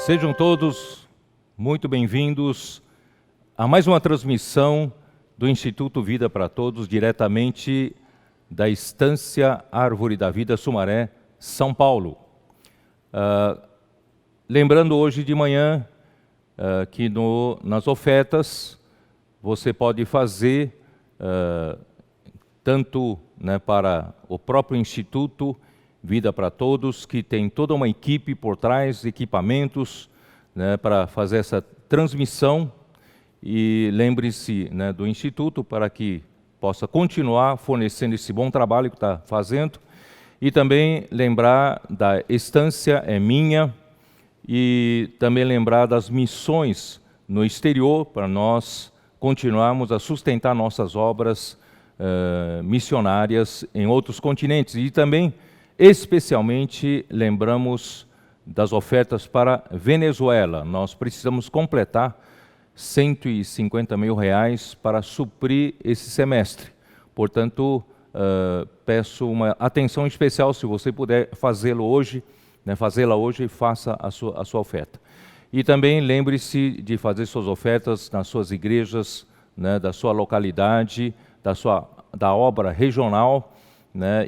Sejam todos muito bem-vindos a mais uma transmissão do Instituto Vida para Todos, diretamente da Estância Árvore da Vida, Sumaré, São Paulo. Lembrando hoje de manhã que nas ofertas você pode fazer tanto para o próprio Instituto Vida para Todos, que tem toda uma equipe por trás, equipamentos para fazer essa transmissão. E lembre-se do Instituto para que possa continuar fornecendo esse bom trabalho que está fazendo. E também lembrar da Estância é Minha, e também lembrar das missões no exterior, para nós continuarmos a sustentar nossas obras missionárias em outros continentes. E também, especialmente, lembramos das ofertas para Venezuela. Nós precisamos completar R$150 mil para suprir esse semestre. Portanto, peço uma atenção especial, se você puder fazê-lo hoje, fazê-la hoje, e faça a sua oferta. E também lembre-se de fazer suas ofertas nas suas igrejas, da sua localidade, da obra regional,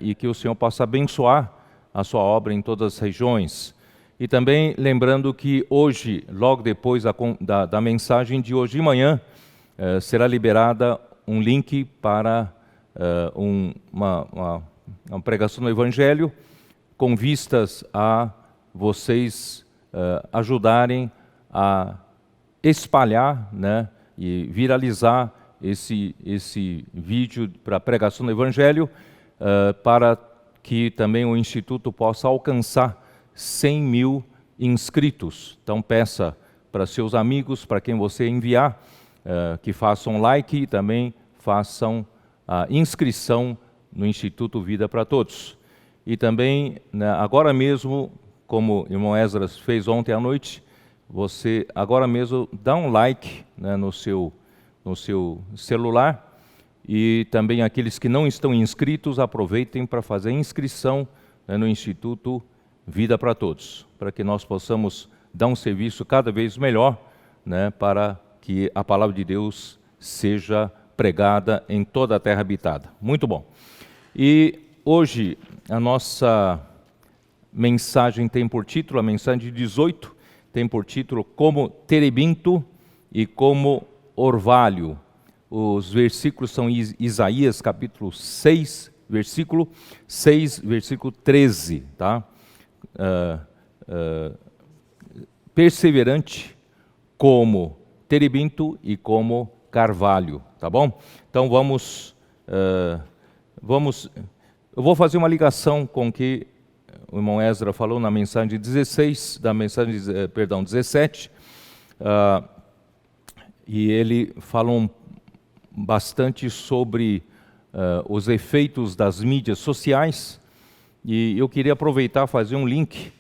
e que o Senhor possa abençoar a sua obra em todas as regiões. E também lembrando que hoje, logo depois da mensagem de hoje de manhã, será liberada um link para uma pregação do Evangelho, com vistas a vocês ajudarem a espalhar e viralizar esse vídeo para a pregação do Evangelho, para que também o Instituto possa alcançar 100 mil inscritos. Então peça para seus amigos, para quem você enviar, que façam like e também façam a inscrição no Instituto Vida para Todos. E também, agora mesmo, como o irmão Esdras fez ontem à noite, você agora mesmo dá um like no seu celular. E também aqueles que não estão inscritos, aproveitem para fazer a inscrição no Instituto Vida para Todos, para que nós possamos dar um serviço cada vez melhor, para que a palavra de Deus seja pregada em toda a terra habitada. Muito bom. E hoje a nossa mensagem tem por título, a mensagem de 18, tem por título Como Terebinto e Como Orvalho. Os versículos são Isaías capítulo 6, versículo 6, versículo 13, tá? Perseverante como terebinto e como carvalho, tá bom? Então eu vou fazer uma ligação com o que o irmão Esdras falou na mensagem 17, e ele falou bastante sobre os efeitos das mídias sociais, e eu queria aproveitar e fazer um link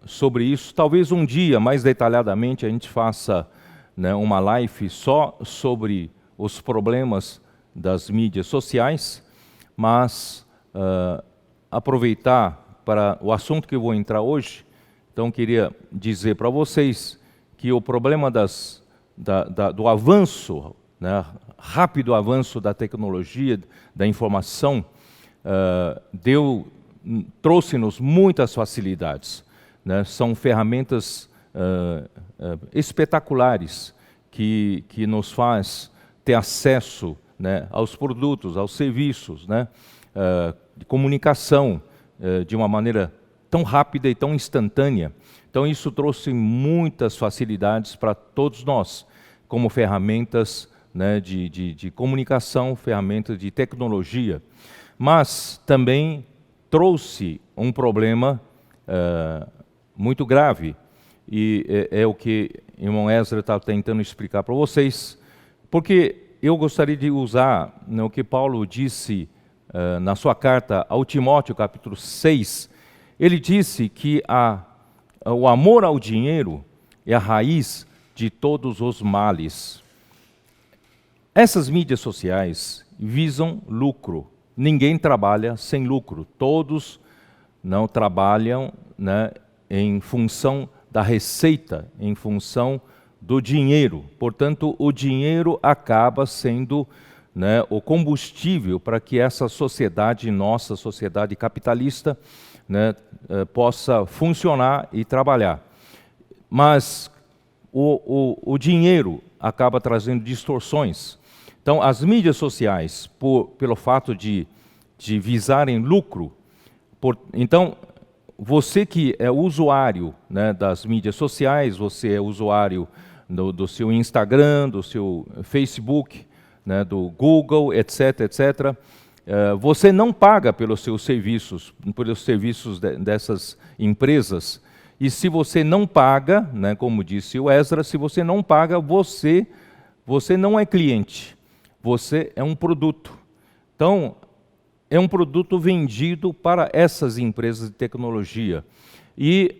sobre isso. Talvez um dia, mais detalhadamente, a gente faça uma live só sobre os problemas das mídias sociais, mas aproveitar para o assunto que eu vou entrar hoje. Então, queria dizer para vocês que o problema do avanço, rápido avanço da tecnologia, da informação, trouxe-nos muitas facilidades. São ferramentas espetaculares que nos faz ter acesso aos produtos, aos serviços, de comunicação de uma maneira tão rápida e tão instantânea. Então isso trouxe muitas facilidades para todos nós, como ferramentas de comunicação, ferramentas de tecnologia, mas também trouxe um problema muito grave, e é o que o irmão Esdras está tentando explicar para vocês, porque eu gostaria de usar o que Paulo disse na sua carta ao Timóteo, capítulo 6, ele disse que o amor ao dinheiro é a raiz de todos os males. Essas mídias sociais visam lucro. Ninguém trabalha sem lucro. Todos não trabalham em função da receita, em função do dinheiro. Portanto, o dinheiro acaba sendo, né, o combustível para que essa sociedade, nossa sociedade capitalista, né, possa funcionar e trabalhar. Mas o dinheiro acaba trazendo distorções. Então, as mídias sociais, pelo fato de visarem lucro, então, você que é usuário, né, das mídias sociais, você é usuário do seu Instagram, do seu Facebook, né, do Google, etc., etc., você não paga pelos serviços dessas empresas. E se você não paga, né, como disse o Ezra, se você não paga, você não é cliente, você é um produto. Então, é um produto vendido para essas empresas de tecnologia. E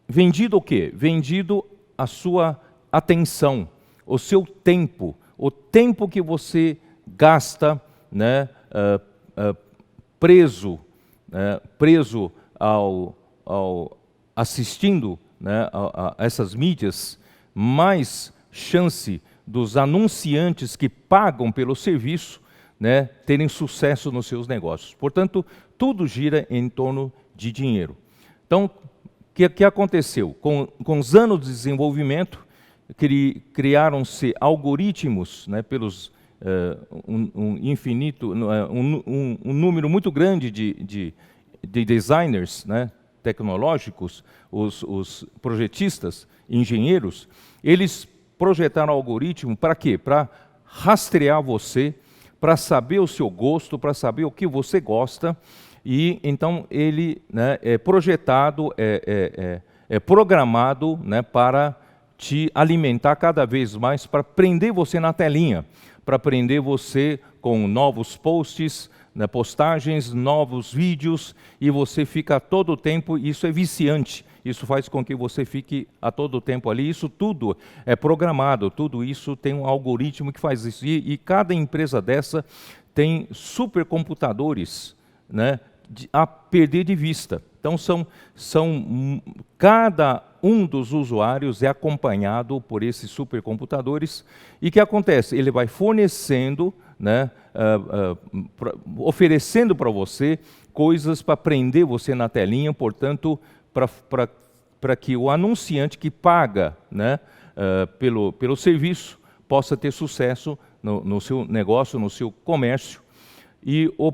vendido o quê? Vendido a sua atenção, o seu tempo, o tempo que você gasta, né, preso ao assistindo, né, a essas mídias, mais chance dos anunciantes que pagam pelo serviço, né, terem sucesso nos seus negócios. Portanto, tudo gira em torno de dinheiro. Então, o que aconteceu? Com os anos de desenvolvimento, criaram-se algoritmos, né, pelos um número muito grande de designers, né, tecnológicos, os projetistas, engenheiros. Eles projetaram algoritmo para quê? Para rastrear você, para saber o seu gosto, para saber o que você gosta, e então ele, né, é projetado, é programado, né, para te alimentar cada vez mais, para prender você na telinha, para prender você com novos posts, né, postagens, novos vídeos, e você fica a todo tempo, isso é viciante, isso faz com que você fique a todo tempo ali, isso tudo é programado, tudo isso tem um algoritmo que faz isso, e cada empresa dessa tem supercomputadores, né, a perder de vista. Então, cada um dos usuários é acompanhado por esses supercomputadores, e o que acontece? Ele vai fornecendo, né, oferecendo para você coisas para prender você na telinha, portanto, para que o anunciante que paga, né, pelo serviço possa ter sucesso no seu negócio, no seu comércio. E o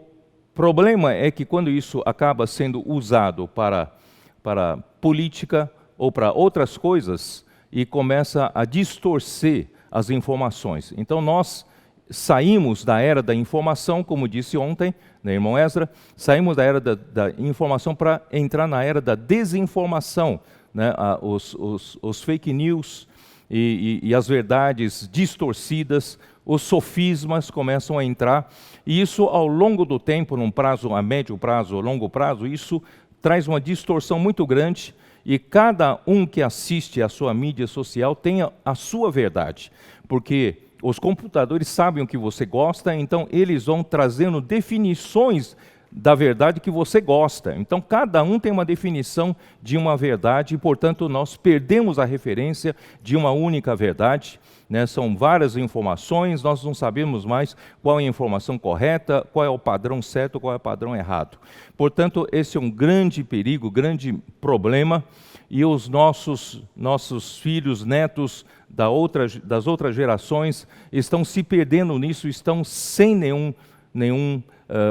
problema é que quando isso acaba sendo usado para política ou para outras coisas, e começa a distorcer as informações. Então nós saímos da era da informação, como disse ontem, né, irmão Ezra, saímos da era da informação para entrar na era da desinformação, né, os fake news e as verdades distorcidas, os sofismas começam a entrar, e isso ao longo do tempo, num prazo a médio prazo, a longo prazo, isso traz uma distorção muito grande, e cada um que assiste à sua mídia social tem a sua verdade, porque os computadores sabem o que você gosta, então eles vão trazendo definições da verdade que você gosta. Então cada um tem uma definição de uma verdade, e portanto nós perdemos a referência de uma única verdade, né? São várias informações, nós não sabemos mais qual é a informação correta, qual é o padrão certo, qual é o padrão errado. Portanto, esse é um grande perigo, grande problema, e os nossos filhos, netos das outras gerações estão se perdendo nisso, estão sem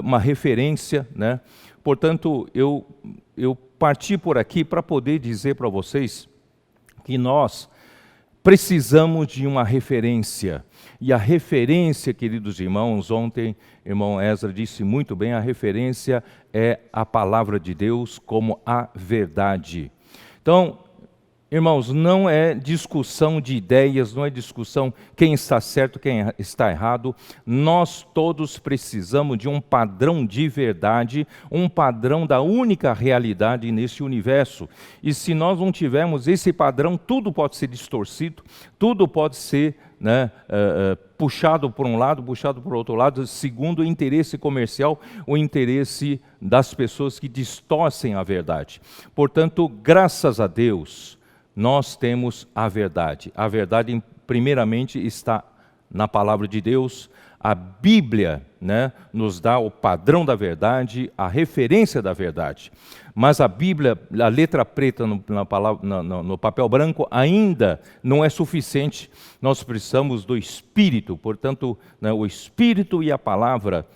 uma referência, né? Portanto, eu parti por aqui para poder dizer para vocês que nós precisamos de uma referência. E a referência, queridos irmãos, ontem irmão Ezra disse muito bem, a referência é a palavra de Deus como a verdade. Então, irmãos, não é discussão de ideias, não é discussão quem está certo, quem está errado. Nós todos precisamos de um padrão de verdade, um padrão da única realidade nesse universo. E se nós não tivermos esse padrão, tudo pode ser distorcido, tudo pode ser, né, puxado por um lado, puxado por outro lado, segundo o interesse comercial, o interesse das pessoas que distorcem a verdade. Portanto, graças a Deus, nós temos a verdade. A verdade, primeiramente, está na palavra de Deus. A Bíblia, né, nos dá o padrão da verdade, a referência da verdade. Mas a Bíblia, a letra preta no papel branco, ainda não é suficiente. Nós precisamos do Espírito. Portanto, né, o Espírito e a palavra,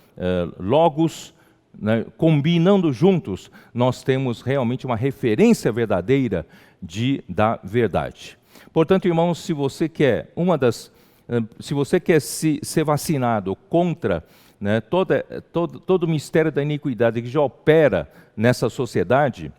Logos, né, combinando juntos, nós temos realmente uma referência verdadeira da verdade. Portanto, irmãos, se você quer ser vacinado contra, né, todo o mistério da iniquidade que já opera nessa sociedade,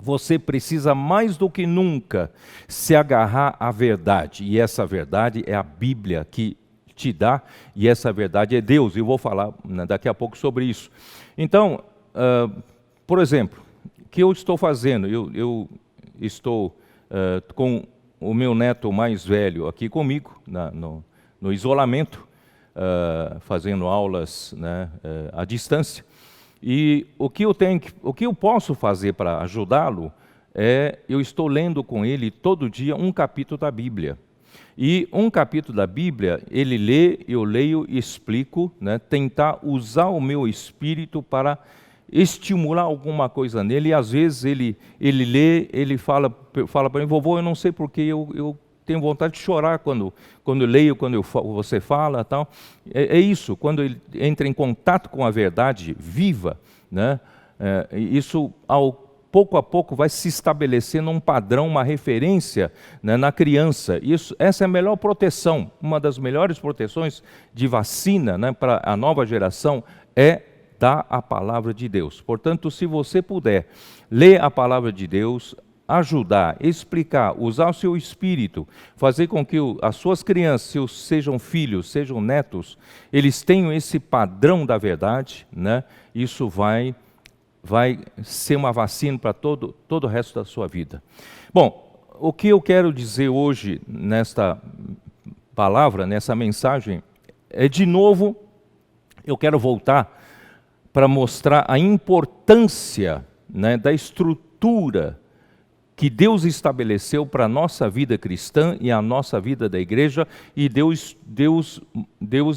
você precisa mais do que nunca se agarrar à verdade. E essa verdade é a Bíblia que te dá, e essa verdade é Deus. E eu vou falar, né, daqui a pouco sobre isso. Então, por exemplo, o que eu estou fazendo? Eu estou com o meu neto mais velho aqui comigo, no isolamento, fazendo aulas, né, à distância. E o que eu posso fazer para ajudá-lo eu estou lendo com ele todo dia um capítulo da Bíblia. E um capítulo da Bíblia, ele lê, eu leio e explico, né, tentar usar o meu espírito para estimular alguma coisa nele. E às vezes ele lê, ele fala para mim: vovô, eu não sei porque eu tenho vontade de chorar quando eu leio, quando você fala, tal. É isso, quando ele entra em contato com a verdade viva, né? Isso pouco a pouco vai se estabelecendo um padrão, uma referência, né, na criança. Essa é a melhor proteção, uma das melhores proteções de vacina, né, para a nova geração é dar a palavra de Deus. Portanto, se você puder ler a palavra de Deus, ajudar, explicar, usar o seu espírito, fazer com que as suas crianças, sejam filhos, sejam netos, eles tenham esse padrão da verdade, né? Isso vai ser uma vacina para todo o resto da sua vida. Bom, o que eu quero dizer hoje nesta palavra, nessa mensagem, de novo, eu quero voltar para mostrar a importância, né, da estrutura que Deus estabeleceu para a nossa vida cristã e a nossa vida da igreja, e Deus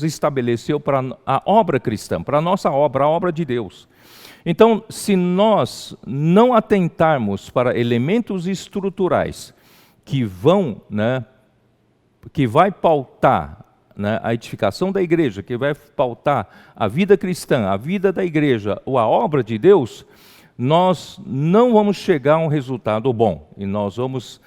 estabeleceu para a obra cristã, para a nossa obra, a obra de Deus. Então, se nós não atentarmos para elementos estruturais que vai pautar, né, a edificação da igreja, que vai pautar a vida cristã, a vida da igreja ou a obra de Deus, nós não vamos chegar a um resultado bom, e nós vamos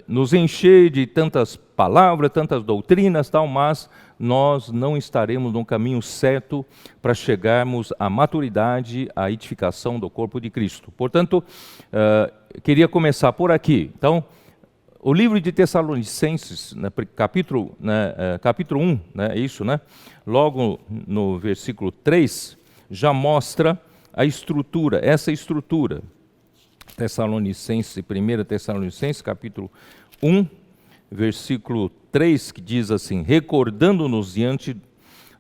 nos encher de tantas palavras, tantas doutrinas, tal, mas nós não estaremos no caminho certo para chegarmos à maturidade, à edificação do corpo de Cristo. Portanto, queria começar por aqui. Então, o livro de Tessalonicenses, né, capítulo 1, né, isso, né? Logo no versículo 3, já mostra a estrutura, essa estrutura. 1 Tessalonicenses, capítulo 1, versículo 3, que diz assim: recordando-nos diante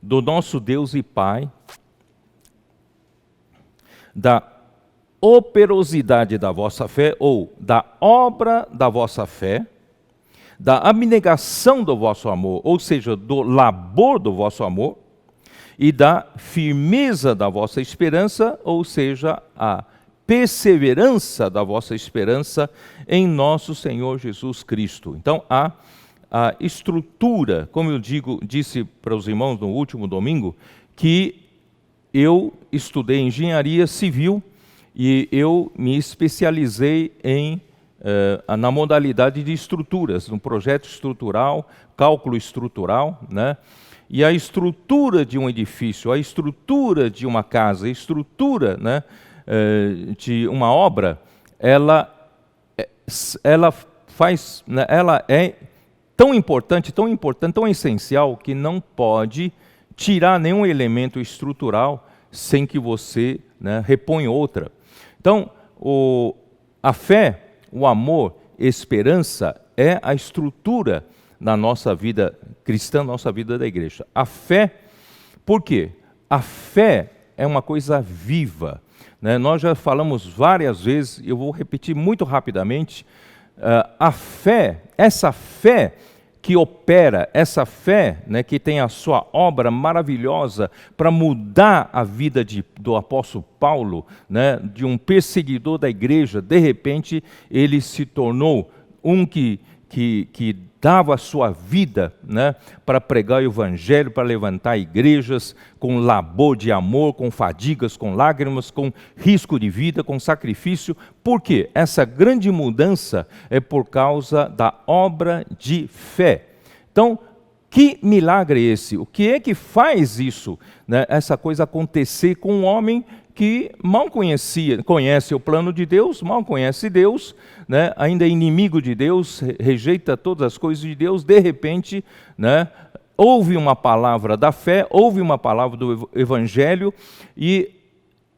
do nosso Deus e Pai, da operosidade da vossa fé, ou da obra da vossa fé, da abnegação do vosso amor, ou seja, do labor do vosso amor, e da firmeza da vossa esperança, ou seja, a perseverança da vossa esperança em nosso Senhor Jesus Cristo. Então, a estrutura, como eu disse para os irmãos no último domingo, que eu estudei engenharia civil e eu me especializei na modalidade de estruturas, no projeto estrutural, cálculo estrutural, né? E a estrutura de um edifício, a estrutura de uma casa, a estrutura, né, de uma obra, ela é tão importante, tão essencial, que não pode tirar nenhum elemento estrutural sem que você, né, reponha outra. Então, a fé, o amor, a esperança é a estrutura na nossa vida cristã, nossa vida da igreja. A fé, por quê? A fé é uma coisa viva, né? Nós já falamos várias vezes, eu vou repetir muito rapidamente, a fé, essa fé que opera, essa fé, né, que tem a sua obra maravilhosa para mudar a vida do apóstolo Paulo, né, de um perseguidor da igreja, de repente ele se tornou um que dava a sua vida, né, para pregar o evangelho, para levantar igrejas com labor de amor, com fadigas, com lágrimas, com risco de vida, com sacrifício. Por quê? Essa grande mudança é por causa da obra de fé. Então, que milagre é esse? O que é que faz isso, né, essa coisa acontecer com um homem que mal conhece o plano de Deus, mal conhece Deus, né, ainda é inimigo de Deus, rejeita todas as coisas de Deus, de repente, né, ouve uma palavra da fé, ouve uma palavra do Evangelho, e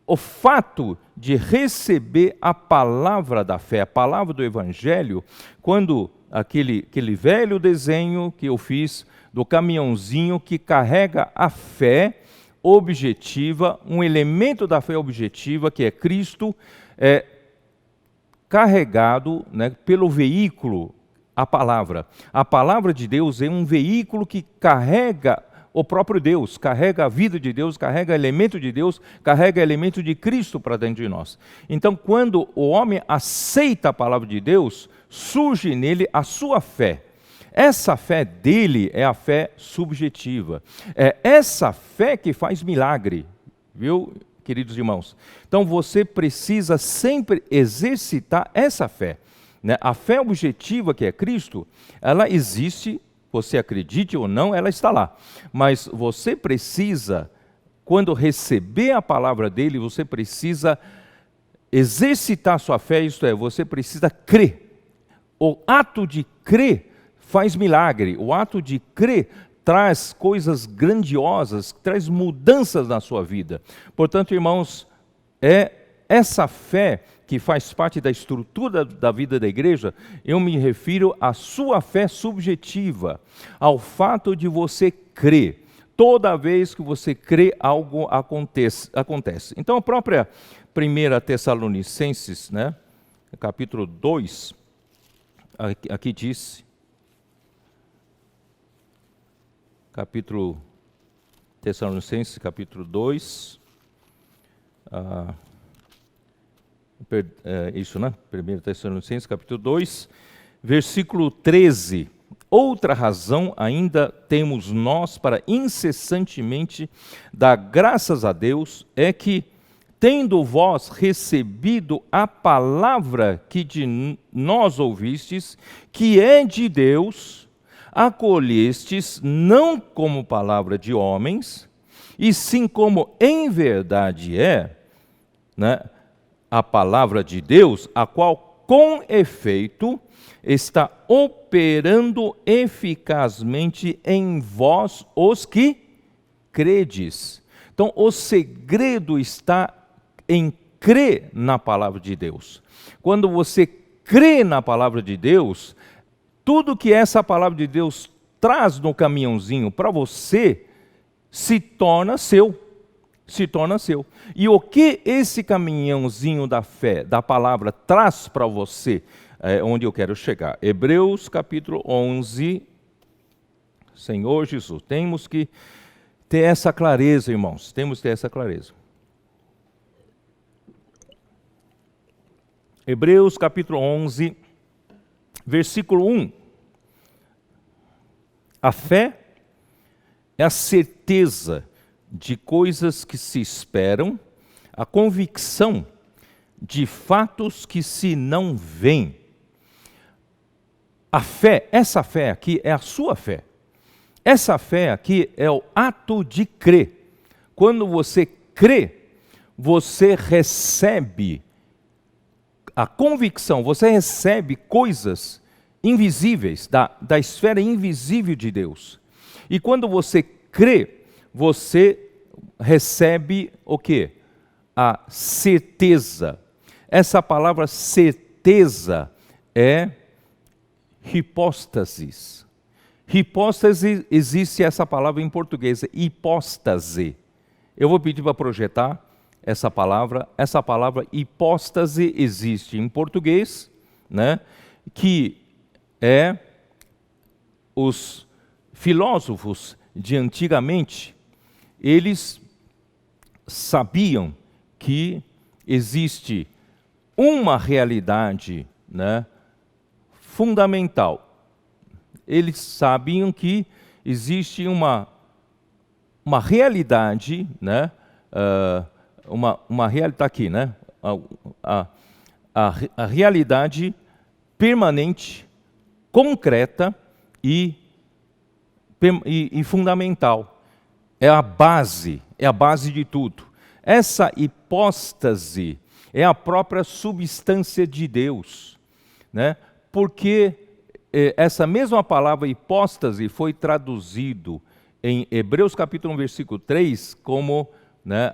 o fato de receber a palavra da fé, a palavra do Evangelho, quando aquele velho desenho que eu fiz do caminhãozinho que carrega a fé objetiva, um elemento da fé objetiva, que é Cristo, é carregado, né, pelo veículo, a palavra. A palavra de Deus é um veículo que carrega o próprio Deus, carrega a vida de Deus, carrega elemento de Deus, carrega elemento de Cristo para dentro de nós. Então, quando o homem aceita a palavra de Deus, surge nele a sua fé. Essa fé dele é a fé subjetiva. É essa fé que faz milagre, viu, queridos irmãos? Então você precisa sempre exercitar essa fé, né? A fé objetiva, que é Cristo, ela existe, você acredite ou não, ela está lá. Mas você precisa, quando receber a palavra dele, você precisa exercitar sua fé, isto é, você precisa crer. O ato de crer faz milagre. O ato de crer traz coisas grandiosas, traz mudanças na sua vida. Portanto, irmãos, é essa fé que faz parte da estrutura da vida da igreja. Eu me refiro à sua fé subjetiva, ao fato de você crer. Toda vez que você crê, algo acontece. Então, a própria 1 Tessalonicenses, né, capítulo 2, aqui diz, capítulo Tessalonicenses, capítulo 2, isso, né? 1 Tessalonicenses, capítulo 2, versículo 13. Outra razão ainda temos nós para incessantemente dar graças a Deus, é que, tendo vós recebido a palavra que de nós ouvistes, que é de Deus, acolhestes não como palavra de homens, e sim como em verdade é, né, a palavra de Deus, a qual com efeito está operando eficazmente em vós os que credes. Então o segredo está em crer na palavra de Deus. Quando você crê na palavra de Deus, tudo que essa palavra de Deus traz no caminhãozinho para você se torna seu. Se torna seu. E o que esse caminhãozinho da fé, da palavra, traz para você, onde eu quero chegar? Hebreus capítulo 11. Senhor Jesus, temos que ter essa clareza, irmãos. Temos que ter essa clareza. Hebreus capítulo 11, versículo 1. A fé é a certeza de coisas que se esperam, a convicção de fatos que se não veem. A fé, essa fé aqui é a sua fé. Essa fé aqui é o ato de crer. Quando você crê, você recebe a convicção, você recebe coisas invisíveis, da esfera invisível de Deus. E quando você crê, você recebe o quê? A certeza. Essa palavra certeza é hipóstasis. Hipóstase, existe essa palavra em português, hipóstase. Eu vou pedir para projetar essa palavra. Essa palavra hipóstase existe em português, né? que os filósofos de antigamente, eles sabiam que existe uma realidade, né, fundamental. Eles sabiam que existe uma realidade, né, uma realidade, está aqui, né, a realidade permanente, concreta e fundamental. É a base de tudo. Essa hipóstase é a própria substância de Deus, né? Porque essa mesma palavra hipóstase foi traduzido em Hebreus capítulo 1, versículo 3, como, né,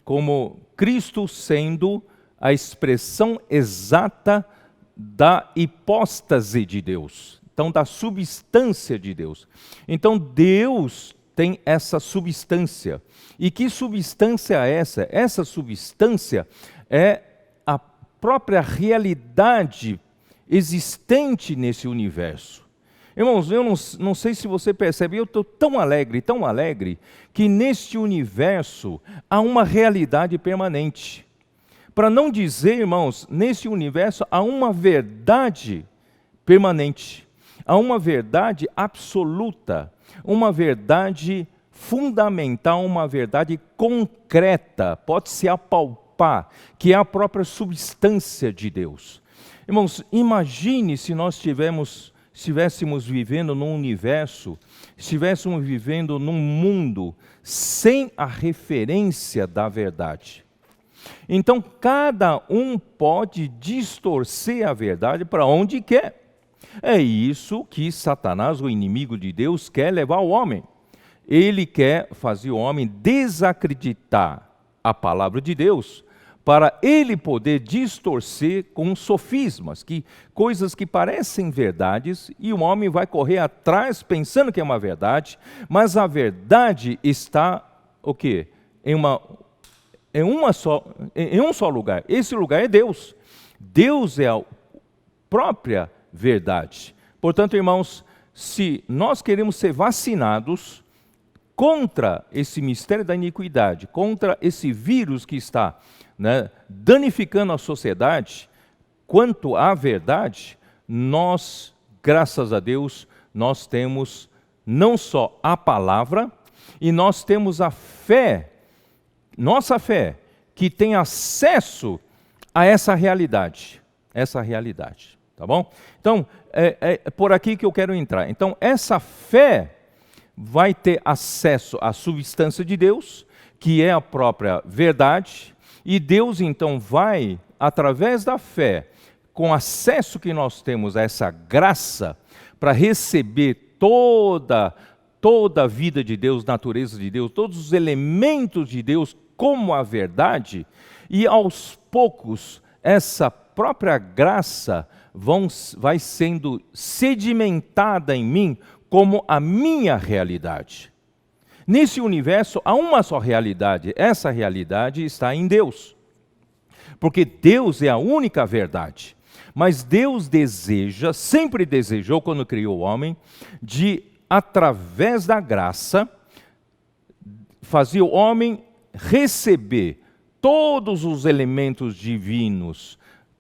como Cristo sendo a expressão exata da hipóstase de Deus, então da substância de Deus. Então Deus tem essa substância. E que substância é essa? Essa substância é a própria realidade existente nesse universo. Irmãos, eu não sei se você percebe, eu estou tão alegre, que neste universo há uma realidade permanente. Para não dizer, irmãos, nesse universo há uma verdade permanente, há uma verdade absoluta, uma verdade fundamental, uma verdade concreta, pode se apalpar, que é a própria substância de Deus. Irmãos, imagine se nós estivéssemos vivendo num universo, estivéssemos vivendo num mundo sem a referência da verdade. Então, cada um pode distorcer a verdade para onde quer. É isso que Satanás, o inimigo de Deus, quer levar o homem. Ele quer fazer o homem desacreditar a palavra de Deus, para ele poder distorcer com sofismas, coisas que parecem verdades, e o homem vai correr atrás pensando que é uma verdade, mas a verdade está o quê? Em um só lugar. Esse lugar é Deus. Deus é a própria verdade. Portanto, irmãos, se nós queremos ser vacinados contra esse mistério da iniquidade, contra esse vírus que está, né, danificando a sociedade, quanto à verdade, nós, graças a Deus, nós temos não só a palavra, e nós temos a fé, nossa fé, que tem acesso a essa realidade, tá bom? Então, é por aqui que eu quero entrar. Então, essa fé vai ter acesso à substância de Deus, que é a própria verdade, e Deus então vai, através da fé, com acesso que nós temos a essa graça, para receber toda a vida de Deus, natureza de Deus, todos os elementos de Deus como a verdade, e aos poucos essa própria graça vai sendo sedimentada em mim como a minha realidade. Nesse universo há uma só realidade, essa realidade está em Deus. Porque Deus é a única verdade. Mas Deus deseja, sempre desejou quando criou o homem, de, através da graça, fazer o homem receber todos os elementos divinos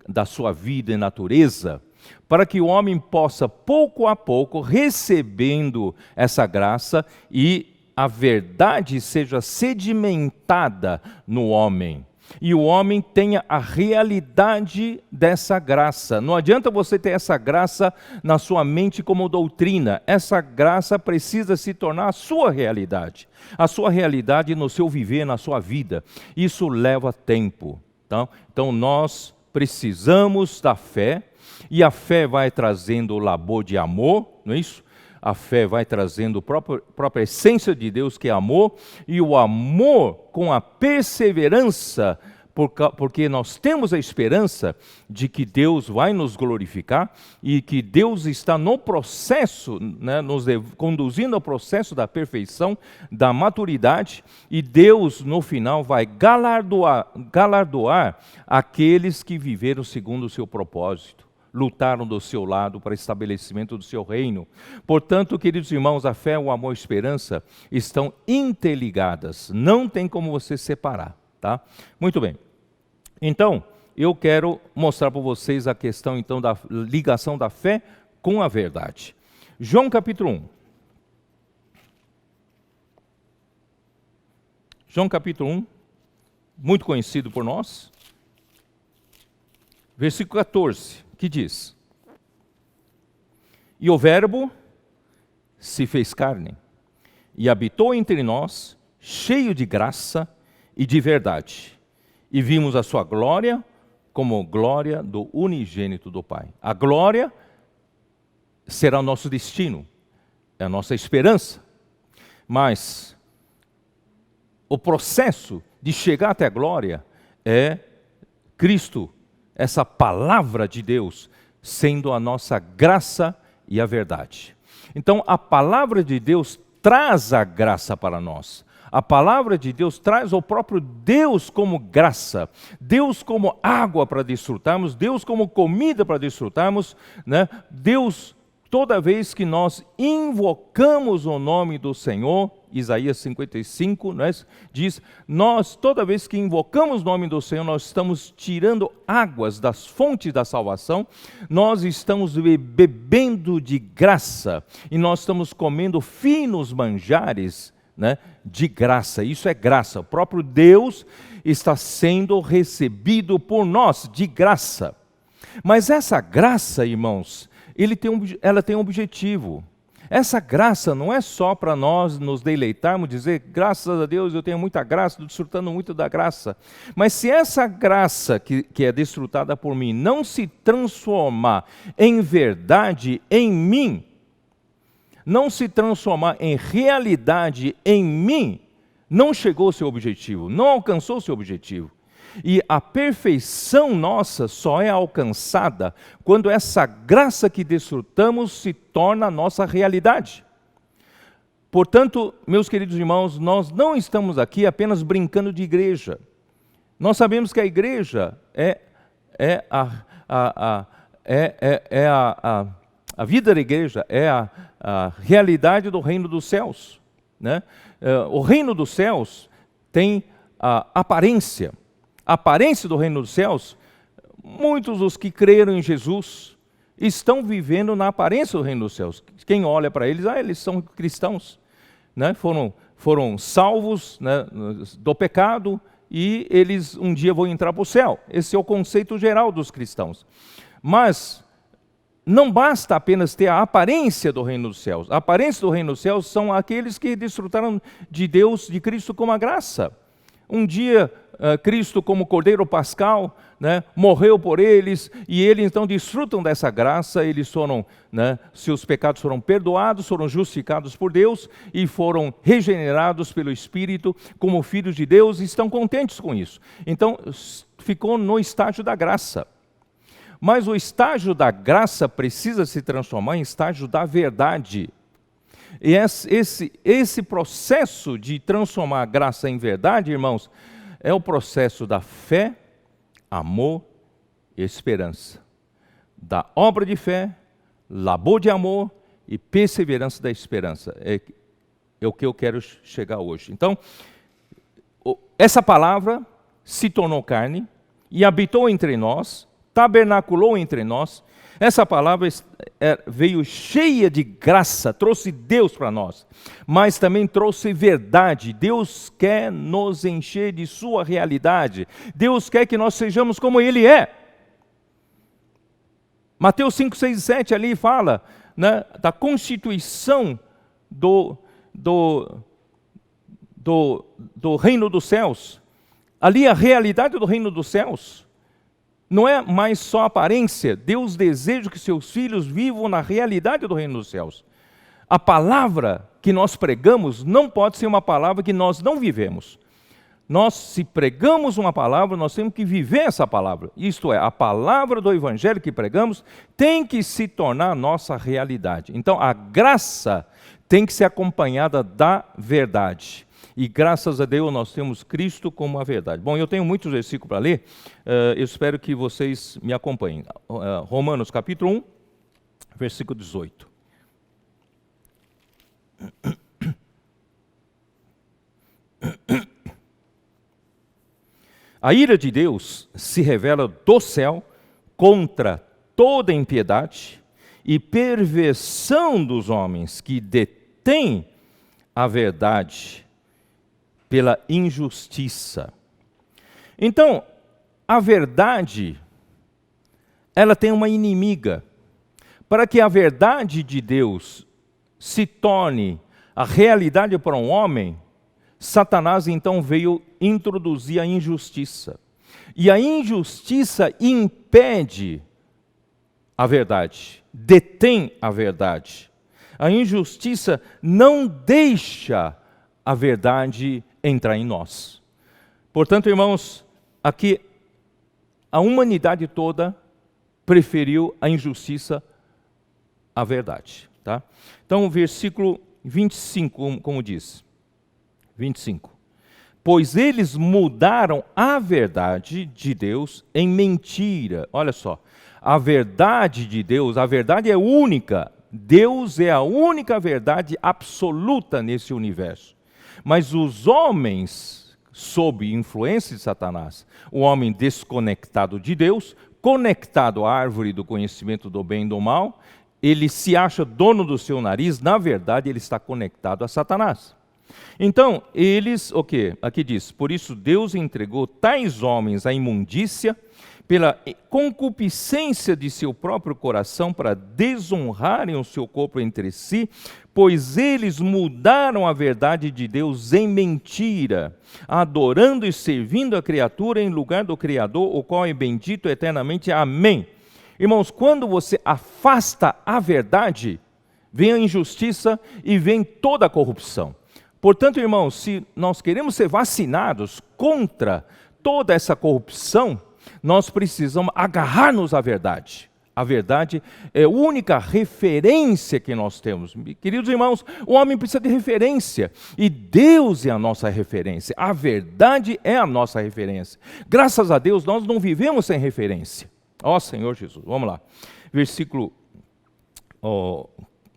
da sua vida e natureza, para que o homem possa, pouco a pouco, recebendo essa graça, e a verdade seja sedimentada no homem, e o homem tenha a realidade dessa graça. Não adianta você ter essa graça na sua mente como doutrina, essa graça precisa se tornar a sua realidade no seu viver, na sua vida. Isso leva tempo. Então nós precisamos da fé, e a fé vai trazendo o labor de amor, não é isso? A fé vai trazendo a própria essência de Deus, que é amor, e o amor com a perseverança, porque nós temos a esperança de que Deus vai nos glorificar, e que Deus está no processo, né, nos conduzindo ao processo da perfeição, da maturidade, e Deus no final vai galardoar aqueles que viveram segundo o seu propósito. lutaram do seu lado para o estabelecimento do seu reino. Portanto, queridos irmãos, a fé, o amor e a esperança estão interligadas. Não tem como você separar, tá? Muito bem. Então, eu quero mostrar para vocês a questão então da ligação da fé com a verdade. João capítulo 1. João capítulo 1, muito conhecido por nós. Versículo 14, que diz: E o Verbo se fez carne e habitou entre nós, cheio de graça e de verdade. E vimos a sua glória como glória do unigênito do Pai. A glória será o nosso destino, é a nossa esperança. Mas o processo de chegar até a glória é Cristo, essa palavra de Deus, sendo a nossa graça e a verdade. Então, a palavra de Deus traz a graça para nós. A palavra de Deus traz o próprio Deus como graça, Deus como água para desfrutarmos, Deus como comida para desfrutarmos, né? Deus, toda vez que nós invocamos o nome do Senhor, Isaías 55, né, diz, toda vez que invocamos o nome do Senhor, nós estamos tirando águas das fontes da salvação, nós estamos bebendo de graça, e nós estamos comendo finos manjares, né, de graça. Isso é graça. O próprio Deus está sendo recebido por nós de graça. Mas essa graça, irmãos, ela tem um objetivo. Essa graça não é só para nós nos deleitarmos, dizer, graças a Deus eu tenho muita graça, estou desfrutando muito da graça. Mas se essa graça que é desfrutada por mim não se transformar em verdade em mim, não se transformar em realidade em mim, não chegou ao seu objetivo, não alcançou o seu objetivo. E a perfeição nossa só é alcançada quando essa graça que desfrutamos se torna a nossa realidade. Portanto, meus queridos irmãos, nós não estamos aqui apenas brincando de igreja. Nós sabemos que a igreja a vida da igreja é a realidade do reino dos céus, né? O reino dos céus tem a aparência. A aparência do reino dos céus, muitos dos que creram em Jesus estão vivendo na aparência do reino dos céus. Quem olha para eles, eles são cristãos, né? Foram salvos, né, do pecado, e eles um dia vão entrar para o céu. Esse é o conceito geral dos cristãos. Mas não basta apenas ter a aparência do reino dos céus. A aparência do reino dos céus são aqueles que desfrutaram de Deus, de Cristo como a graça. Um dia, Cristo como Cordeiro Pascal, né, morreu por eles, e eles então desfrutam dessa graça, eles foram, né, seus pecados foram perdoados, foram justificados por Deus, e foram regenerados pelo Espírito como filhos de Deus, e estão contentes com isso. Então, ficou no estágio da graça. Mas o estágio da graça precisa se transformar em estágio da verdade. E esse processo de transformar a graça em verdade, irmãos, é o processo da fé, amor e esperança. Da obra de fé, labor de amor e perseverança da esperança. É o que eu quero chegar hoje. Então, essa palavra se tornou carne e habitou entre nós, tabernaculou entre nós. Essa palavra veio cheia de graça, trouxe Deus para nós, mas também trouxe verdade. Deus quer nos encher de sua realidade. Deus quer que nós sejamos como Ele é. Mateus 5, 6 e 7 ali fala, né, da constituição do reino dos céus. Ali a realidade do reino dos céus não é mais só aparência. Deus deseja que seus filhos vivam na realidade do reino dos céus. A palavra que nós pregamos não pode ser uma palavra que nós não vivemos. Nós, se pregamos uma palavra, nós temos que viver essa palavra. Isto é, a palavra do evangelho que pregamos tem que se tornar a nossa realidade. Então, a graça tem que ser acompanhada da verdade. E graças a Deus nós temos Cristo como a verdade. Bom, eu tenho muitos versículos para ler, eu espero que vocês me acompanhem. Romanos capítulo 1, versículo 18. A ira de Deus se revela do céu contra toda impiedade e perversão dos homens que detêm a verdade pela injustiça. Então, a verdade, ela tem uma inimiga. Para que a verdade de Deus se torne a realidade para um homem, Satanás então veio introduzir a injustiça. E a injustiça impede a verdade, detém a verdade. A injustiça não deixa a verdade entrar em nós. Portanto, irmãos, aqui a humanidade toda preferiu a injustiça à verdade. Tá? Então, o versículo 25, como diz. 25. Pois eles mudaram a verdade de Deus em mentira. Olha só, a verdade de Deus, a verdade é única. Deus é a única verdade absoluta nesse universo. Mas os homens, sob influência de Satanás, o homem desconectado de Deus, conectado à árvore do conhecimento do bem e do mal, ele se acha dono do seu nariz, na verdade ele está conectado a Satanás. Então, eles, o quê? Aqui diz, por isso Deus entregou tais homens à imundícia, pela concupiscência de seu próprio coração, para desonrarem o seu corpo entre si, pois eles mudaram a verdade de Deus em mentira, adorando e servindo a criatura em lugar do Criador, o qual é bendito eternamente. Amém. Irmãos, quando você afasta a verdade, vem a injustiça e vem toda a corrupção. Portanto, irmãos, se nós queremos ser vacinados contra toda essa corrupção, nós precisamos agarrar-nos à verdade. A verdade é a única referência que nós temos. Queridos irmãos, o homem precisa de referência e Deus é a nossa referência. A verdade é a nossa referência. Graças a Deus, nós não vivemos sem referência. Ó Senhor Jesus, vamos lá.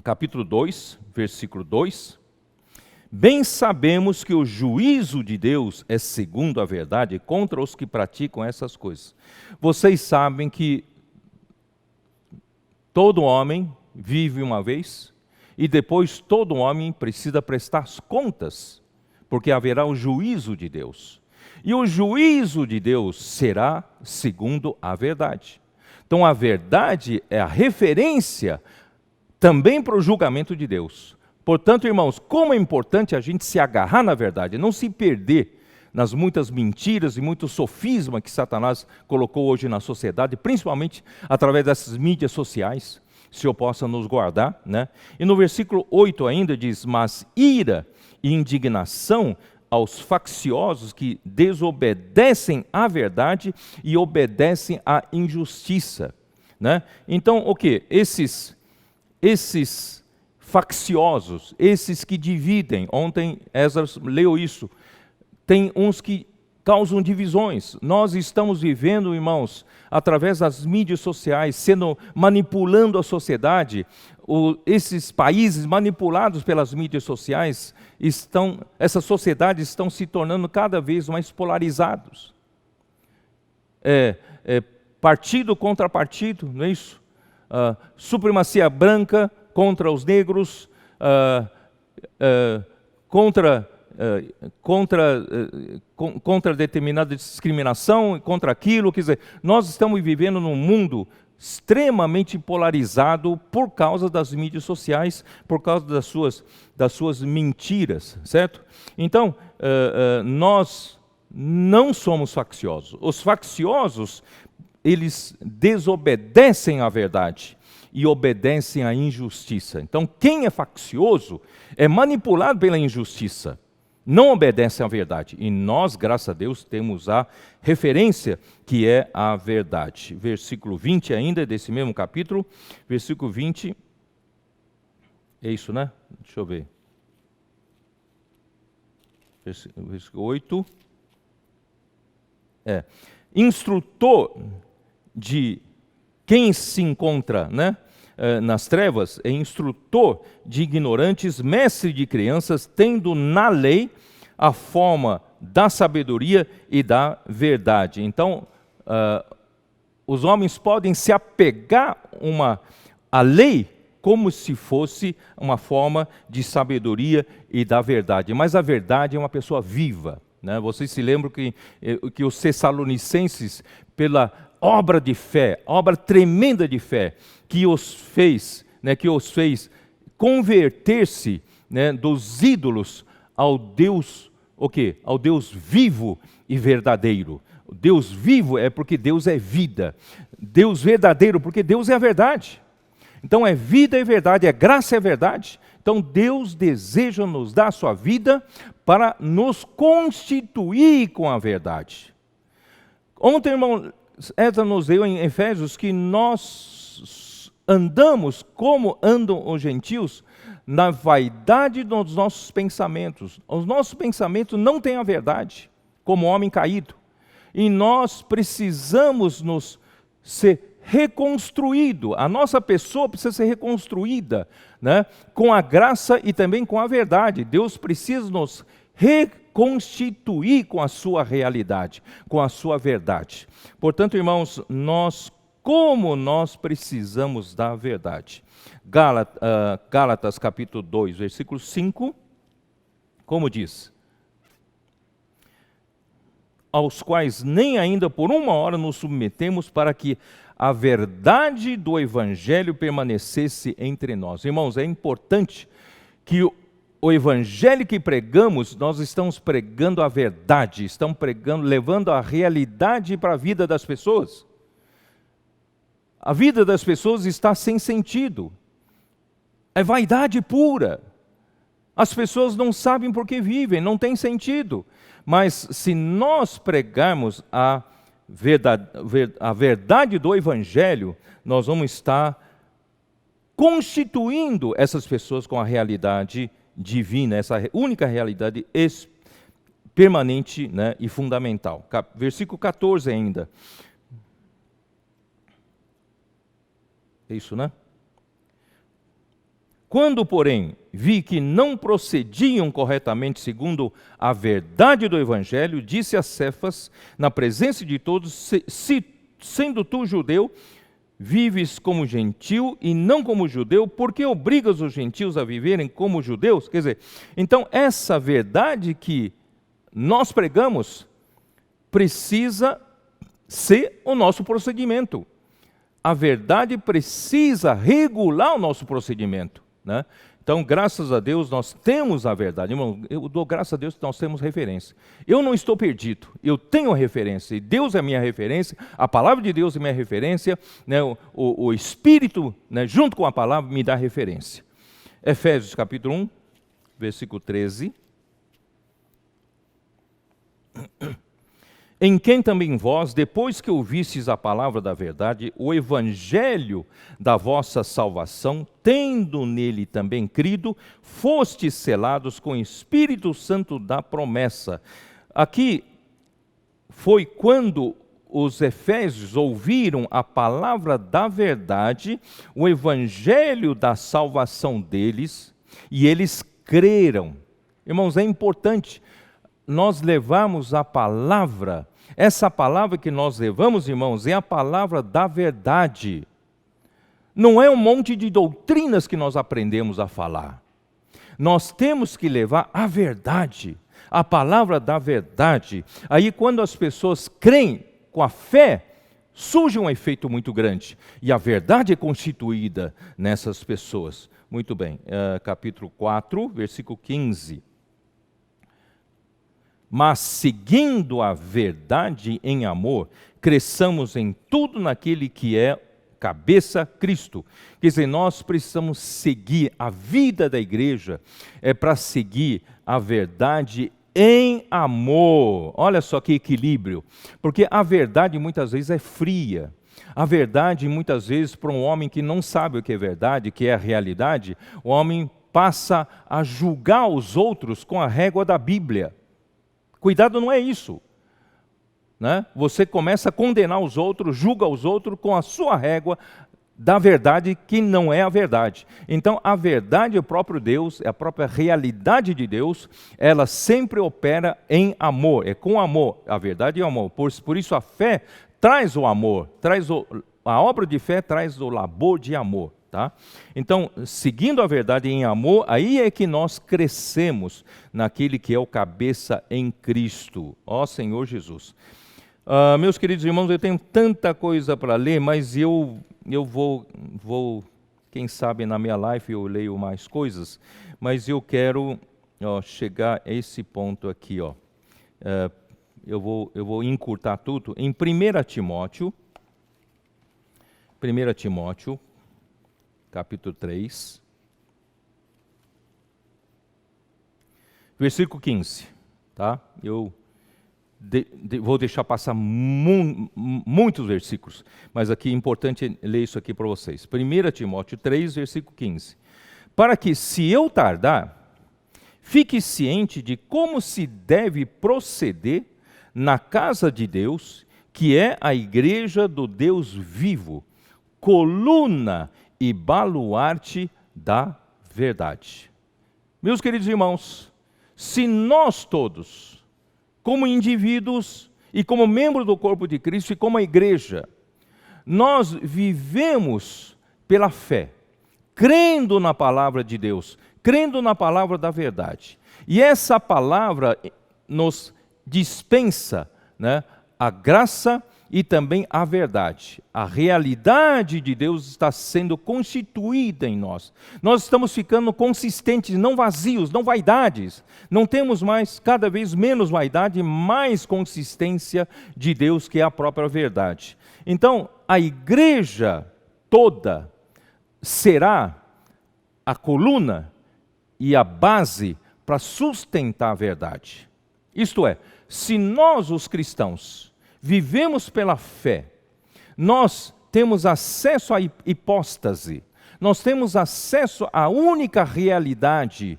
Capítulo 2, versículo 2. Bem sabemos que o juízo de Deus é segundo a verdade contra os que praticam essas coisas. Vocês sabem que todo homem vive uma vez e depois todo homem precisa prestar as contas, porque haverá o juízo de Deus. E o juízo de Deus será segundo a verdade. Então a verdade é a referência também para o julgamento de Deus. Portanto, irmãos, como é importante a gente se agarrar na verdade, não se perder nas muitas mentiras e muitos sofismas que Satanás colocou hoje na sociedade, principalmente através dessas mídias sociais, se eu possa nos guardar, né? E no versículo 8 ainda diz, mas ira e indignação aos facciosos que desobedecem à verdade e obedecem à injustiça, né? Então, o que? Esses facciosos, esses que dividem, ontem Esdras leu isso, tem uns que causam divisões. Nós estamos vivendo, irmãos, através das mídias sociais, manipulando a sociedade. Esses países manipulados pelas mídias sociais, essas sociedades estão se tornando cada vez mais polarizados. Partido contra partido, não é isso? Supremacia branca contra os negros, contra determinada discriminação, contra aquilo. Quer dizer, nós estamos vivendo num mundo extremamente polarizado por causa das mídias sociais, por causa das suas mentiras, certo? Então, nós não somos facciosos. Os facciosos, eles desobedecem à verdade e obedecem à injustiça. Então, quem é faccioso é manipulado pela injustiça, não obedece à verdade. E nós, graças a Deus, temos a referência que é a verdade. Versículo 20 ainda, desse mesmo capítulo, versículo 20, é isso, né? Deixa eu ver. versículo 8. Instrutor de quem se encontra, né, nas trevas, é instrutor de ignorantes, mestre de crianças, tendo na lei a forma da sabedoria e da verdade. Então, os homens podem se apegar à lei como se fosse uma forma de sabedoria e da verdade. Mas a verdade é uma pessoa viva, né? Vocês se lembram que os Tessalonicenses, pela obra de fé, obra tremenda de fé, que os fez converter-se, né, dos ídolos ao Deus, o quê? Ao Deus vivo e verdadeiro. Deus vivo é porque Deus é vida. Deus verdadeiro porque Deus é a verdade. Então é vida e verdade, é graça e verdade. Então Deus deseja nos dar a sua vida para nos constituir com a verdade. Ontem, irmão Edson nos deu em Efésios que nós andamos como andam os gentios, na vaidade dos nossos pensamentos. Os nossos pensamentos não têm a verdade, como homem caído. E nós precisamos nos ser reconstruído. A nossa pessoa precisa ser reconstruída, né, com a graça e também com a verdade. Deus precisa nos reconstituir com a sua realidade, com a sua verdade. Portanto, irmãos, como nós precisamos da verdade. Gálatas capítulo 2, versículo 5, como diz: aos quais nem ainda por uma hora nos submetemos, para que a verdade do Evangelho permanecesse entre nós. Irmãos, é importante que o Evangelho que pregamos, nós estamos pregando a verdade, estamos pregando, levando a realidade para a vida das pessoas. A vida das pessoas está sem sentido, é vaidade pura. As pessoas não sabem por que vivem, não tem sentido. Mas se nós pregarmos a verdade do Evangelho, nós vamos estar constituindo essas pessoas com a realidade divina, essa única realidade permanente, né, e fundamental. Versículo 14 ainda. É isso, né? Quando, porém, vi que não procediam corretamente segundo a verdade do Evangelho, disse a Cefas, na presença de todos: sendo tu judeu, vives como gentil e não como judeu, porque obrigas os gentios a viverem como judeus? Quer dizer, então essa verdade que nós pregamos precisa ser o nosso procedimento. A verdade precisa regular o nosso procedimento, né? Então, graças a Deus, nós temos a verdade. Irmão, eu dou graças a Deus que nós temos referência. Eu não estou perdido, eu tenho referência. E Deus é minha referência, a palavra de Deus é minha referência, né? O Espírito, né, junto com a palavra, me dá referência. Efésios capítulo 1, versículo 13. Em quem também vós, depois que ouvistes a palavra da verdade, o evangelho da vossa salvação, tendo nele também crido, fostes selados com o Espírito Santo da promessa. Aqui foi quando os efésios ouviram a palavra da verdade, o evangelho da salvação deles, e eles creram. Irmãos, é importante nós levarmos a palavra. Essa palavra que nós levamos, irmãos, é a palavra da verdade. Não é um monte de doutrinas que nós aprendemos a falar. Nós temos que levar a verdade, a palavra da verdade. Aí quando as pessoas creem com a fé, surge um efeito muito grande. E a verdade é constituída nessas pessoas. Muito bem, capítulo 4, versículo 15. Mas seguindo a verdade em amor, cresçamos em tudo naquele que é cabeça, Cristo. Quer dizer, nós precisamos seguir a vida da igreja, é para seguir a verdade em amor. Olha só que equilíbrio, porque a verdade muitas vezes é fria. A verdade muitas vezes para um homem que não sabe o que é verdade, que é a realidade, o homem passa a julgar os outros com a régua da Bíblia. Cuidado não é isso. Né? Você começa a condenar os outros, julga os outros com a sua régua da verdade que não é a verdade. Então, a verdade é o próprio Deus, é a própria realidade de Deus, ela sempre opera em amor, é com amor. A verdade é o amor. Por isso a fé traz o amor, a obra de fé traz o labor de amor. Tá? Então, seguindo a verdade em amor, aí é que nós crescemos naquele que é o cabeça em Cristo, ó Senhor Jesus. Meus queridos irmãos, eu tenho tanta coisa para ler, mas eu vou, quem sabe na minha live eu leio mais coisas, mas eu quero chegar a esse ponto aqui. Eu vou encurtar tudo. Em 1 Timóteo, capítulo 3, versículo 15. Tá? Eu vou deixar passar muitos versículos, mas aqui é importante ler isso aqui para vocês. 1 Timóteo 3, versículo 15. Para que, se eu tardar, fique ciente de como se deve proceder na casa de Deus, que é a igreja do Deus vivo, coluna e baluarte da verdade. Meus queridos irmãos, se nós todos, como indivíduos e como membros do corpo de Cristo e como a igreja, nós vivemos pela fé, crendo na palavra de Deus, crendo na palavra da verdade. E essa palavra nos dispensa, né, a graça e também a verdade. A realidade de Deus está sendo constituída em nós. Nós estamos ficando consistentes, não vazios, não vaidades. Não temos mais, cada vez menos vaidade, mais consistência de Deus, que é a própria verdade. Então, a igreja toda será a coluna e a base para sustentar a verdade. Isto é, se nós, os cristãos, vivemos pela fé, nós temos acesso à hipóstase, nós temos acesso à única realidade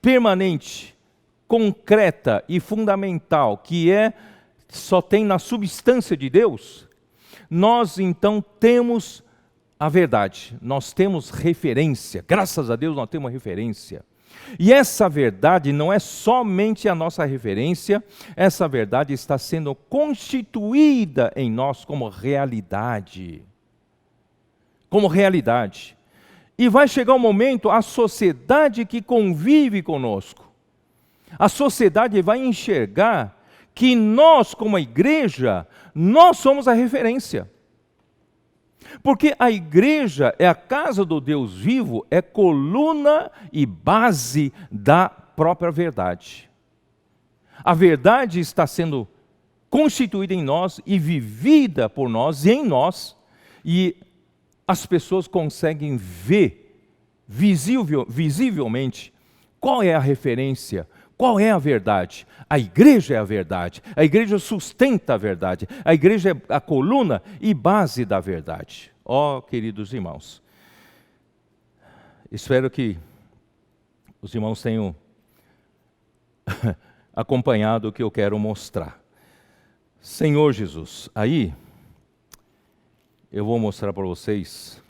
permanente, concreta e fundamental, que só tem na substância de Deus. Nós então temos a verdade, nós temos referência, graças a Deus nós temos referência. E essa verdade não é somente a nossa referência, essa verdade está sendo constituída em nós como realidade. Como realidade. E vai chegar um momento, a sociedade que convive conosco, a sociedade vai enxergar que nós, como a igreja, nós somos a referência. Porque a igreja é a casa do Deus vivo, é coluna e base da própria verdade. A verdade está sendo constituída em nós e vivida por nós e em nós, e as pessoas conseguem ver visivelmente qual é a referência, qual é a verdade. A igreja é a verdade, a igreja sustenta a verdade, a igreja é a coluna e base da verdade. Ó, queridos irmãos, espero que os irmãos tenham acompanhado o que eu quero mostrar. Senhor Jesus, aí eu vou mostrar para vocês.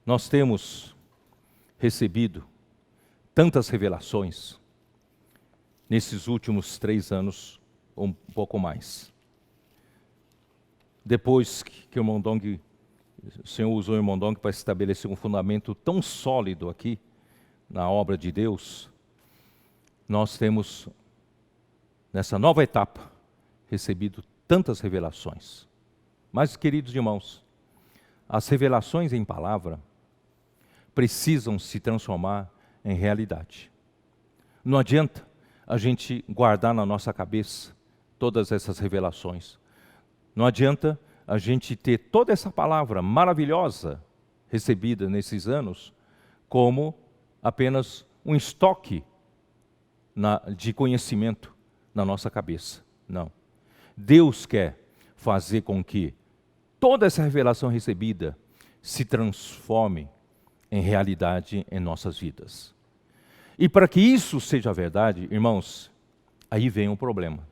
Nós temos recebido tantas revelações nesses últimos 3 anos, ou um pouco mais. Depois que o Senhor usou o irmão Dong para estabelecer um fundamento tão sólido aqui, na obra de Deus, nós temos, nessa nova etapa, recebido tantas revelações. Mas, queridos irmãos, as revelações em palavra precisam se transformar em realidade. Não adianta a gente guardar na nossa cabeça todas essas revelações. Não adianta a gente ter toda essa palavra maravilhosa recebida nesses anos como apenas um estoque de conhecimento na nossa cabeça. Não. Deus quer fazer com que toda essa revelação recebida se transforme em realidade em nossas vidas. E para que isso seja verdade, irmãos, aí vem um problema.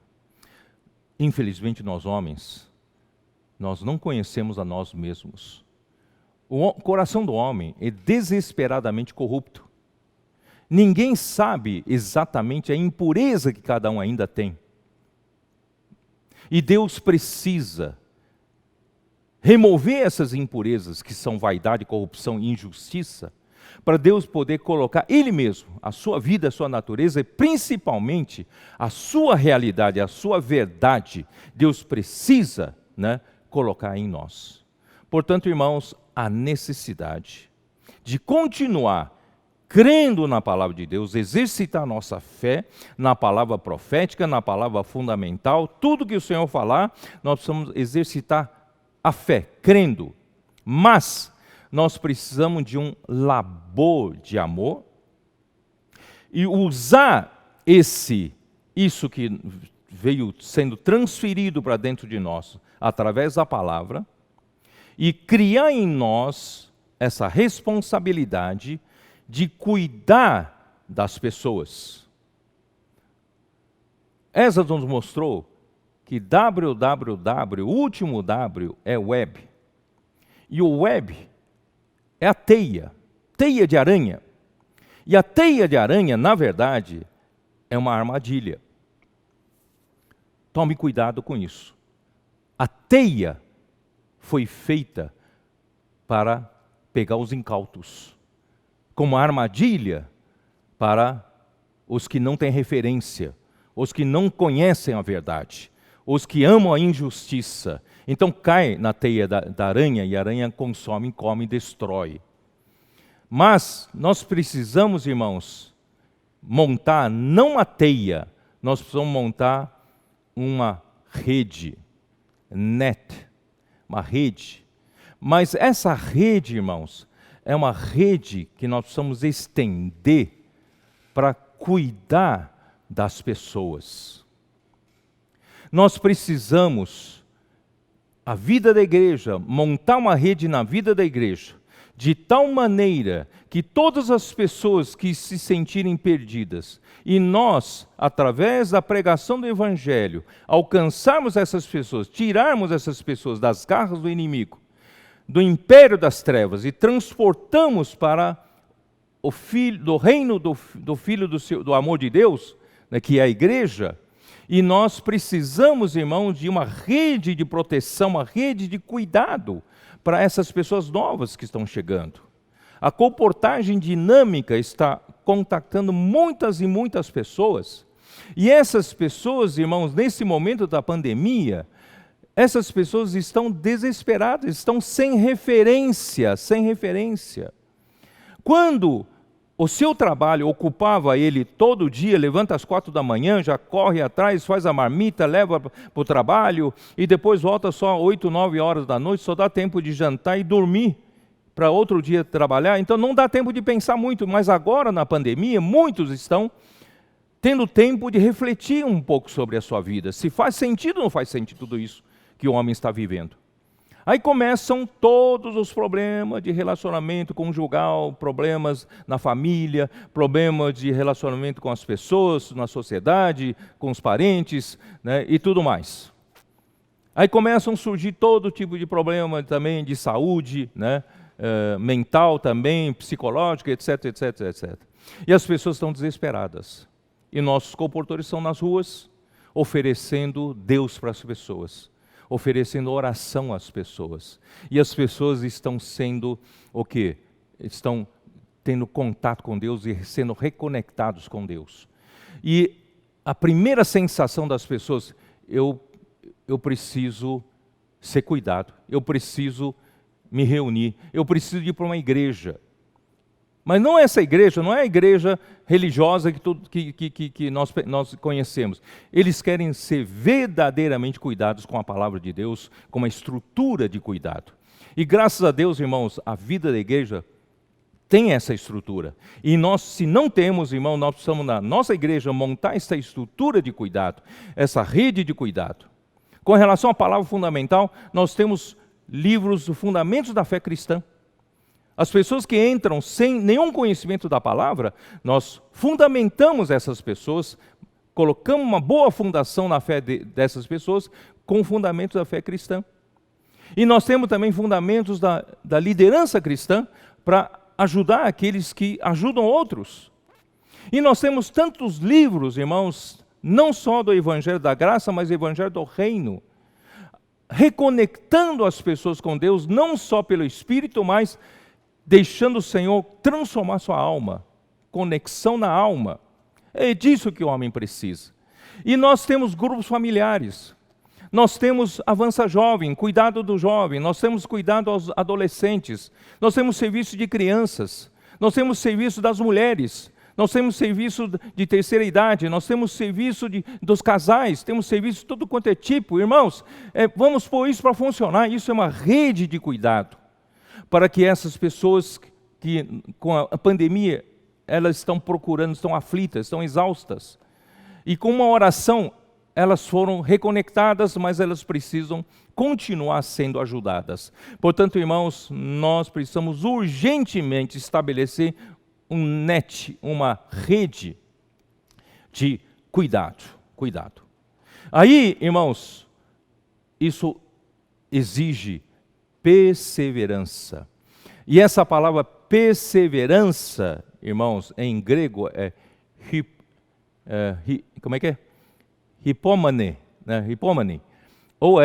Infelizmente, nós homens, nós não conhecemos a nós mesmos. O coração do homem é desesperadamente corrupto. Ninguém sabe exatamente a impureza que cada um ainda tem. E Deus precisa remover essas impurezas, que são vaidade, corrupção e injustiça, para Deus poder colocar Ele mesmo, a sua vida, a sua natureza e principalmente a sua realidade, a sua verdade, Deus precisa, colocar em nós. Portanto, irmãos, a necessidade de continuar crendo na palavra de Deus, exercitar nossa fé na palavra profética, na palavra fundamental, tudo que o Senhor falar, nós precisamos exercitar a fé, crendo. Mas nós precisamos de um labor de amor e usar isso que veio sendo transferido para dentro de nós, através da palavra, e criar em nós essa responsabilidade de cuidar das pessoas. Essa nos mostrou que www, o último W é web. E o web é a teia de aranha. E a teia de aranha, na verdade, é uma armadilha. Tome cuidado com isso. A teia foi feita para pegar os incautos, como armadilha para os que não têm referência, os que não conhecem a verdade, os que amam a injustiça. Então cai na teia da aranha, e a aranha consome, come e destrói. Mas nós precisamos, irmãos, montar não uma teia, nós precisamos montar uma rede, uma rede. Mas essa rede, irmãos, é uma rede que nós precisamos estender para cuidar das pessoas. Nós precisamos, a vida da igreja, montar uma rede na vida da igreja, de tal maneira que todas as pessoas que se sentirem perdidas, e nós, através da pregação do Evangelho, alcançarmos essas pessoas, tirarmos essas pessoas das garras do inimigo, do império das trevas, e transportamos para o filho, do reino do Filho do amor de Deus, que é a igreja. E nós precisamos, irmãos, de uma rede de proteção, uma rede de cuidado para essas pessoas novas que estão chegando. A comportagem dinâmica está contactando muitas e muitas pessoas. E essas pessoas, irmãos, nesse momento da pandemia, essas pessoas estão desesperadas, estão sem referência. Quando o seu trabalho ocupava ele todo dia, levanta às 4 da manhã, já corre atrás, faz a marmita, leva para o trabalho e depois volta só 8, 9 horas da noite, só dá tempo de jantar e dormir para outro dia trabalhar. Então não dá tempo de pensar muito, mas agora na pandemia, muitos estão tendo tempo de refletir um pouco sobre a sua vida. Se faz sentido ou não faz sentido tudo isso que o homem está vivendo. Aí começam todos os problemas de relacionamento conjugal, problemas na família, problemas de relacionamento com as pessoas, na sociedade, com os parentes, e tudo mais. Aí começam a surgir todo tipo de problema também de saúde, mental também, psicológica, etc. E as pessoas estão desesperadas. E nossos comportores estão nas ruas, oferecendo Deus para as pessoas, oferecendo oração às pessoas. E as pessoas estão sendo o quê? Estão tendo contato com Deus e sendo reconectados com Deus. E a primeira sensação das pessoas, eu preciso ser cuidado, eu preciso me reunir, eu preciso ir para uma igreja. Mas não essa igreja, não é a igreja religiosa que nós conhecemos. Eles querem ser verdadeiramente cuidados com a palavra de Deus, com uma estrutura de cuidado. E graças a Deus, irmãos, a vida da igreja tem essa estrutura. E nós, se não temos, irmão, nós precisamos na nossa igreja montar essa estrutura de cuidado, essa rede de cuidado. Com relação à palavra fundamental, nós temos livros, Fundamentos da Fé Cristã. As pessoas que entram sem nenhum conhecimento da palavra, nós fundamentamos essas pessoas, colocamos uma boa fundação na fé dessas pessoas com fundamentos da fé cristã. E nós temos também fundamentos da liderança cristã para ajudar aqueles que ajudam outros. E nós temos tantos livros, irmãos, não só do Evangelho da Graça, mas do Evangelho do Reino, reconectando as pessoas com Deus, não só pelo Espírito, mas deixando o Senhor transformar sua alma, conexão na alma. É disso que o homem precisa. E nós temos grupos familiares, nós temos Avança Jovem, cuidado do jovem, nós temos cuidado aos adolescentes, nós temos serviço de crianças, nós temos serviço das mulheres, nós temos serviço de terceira idade, nós temos serviço dos casais, temos serviço de todo quanto é tipo. Irmãos, vamos pôr isso para funcionar, isso é uma rede de cuidado, para que essas pessoas que com a pandemia, elas estão procurando, estão aflitas, estão exaustas, e com uma oração, elas foram reconectadas, mas elas precisam continuar sendo ajudadas. Portanto, irmãos, nós precisamos urgentemente estabelecer um net, uma rede de cuidado. Aí, irmãos, isso exige perseverança. E essa palavra perseverança, irmãos, em grego como é que é? Hipomane, né? Hipomane, ou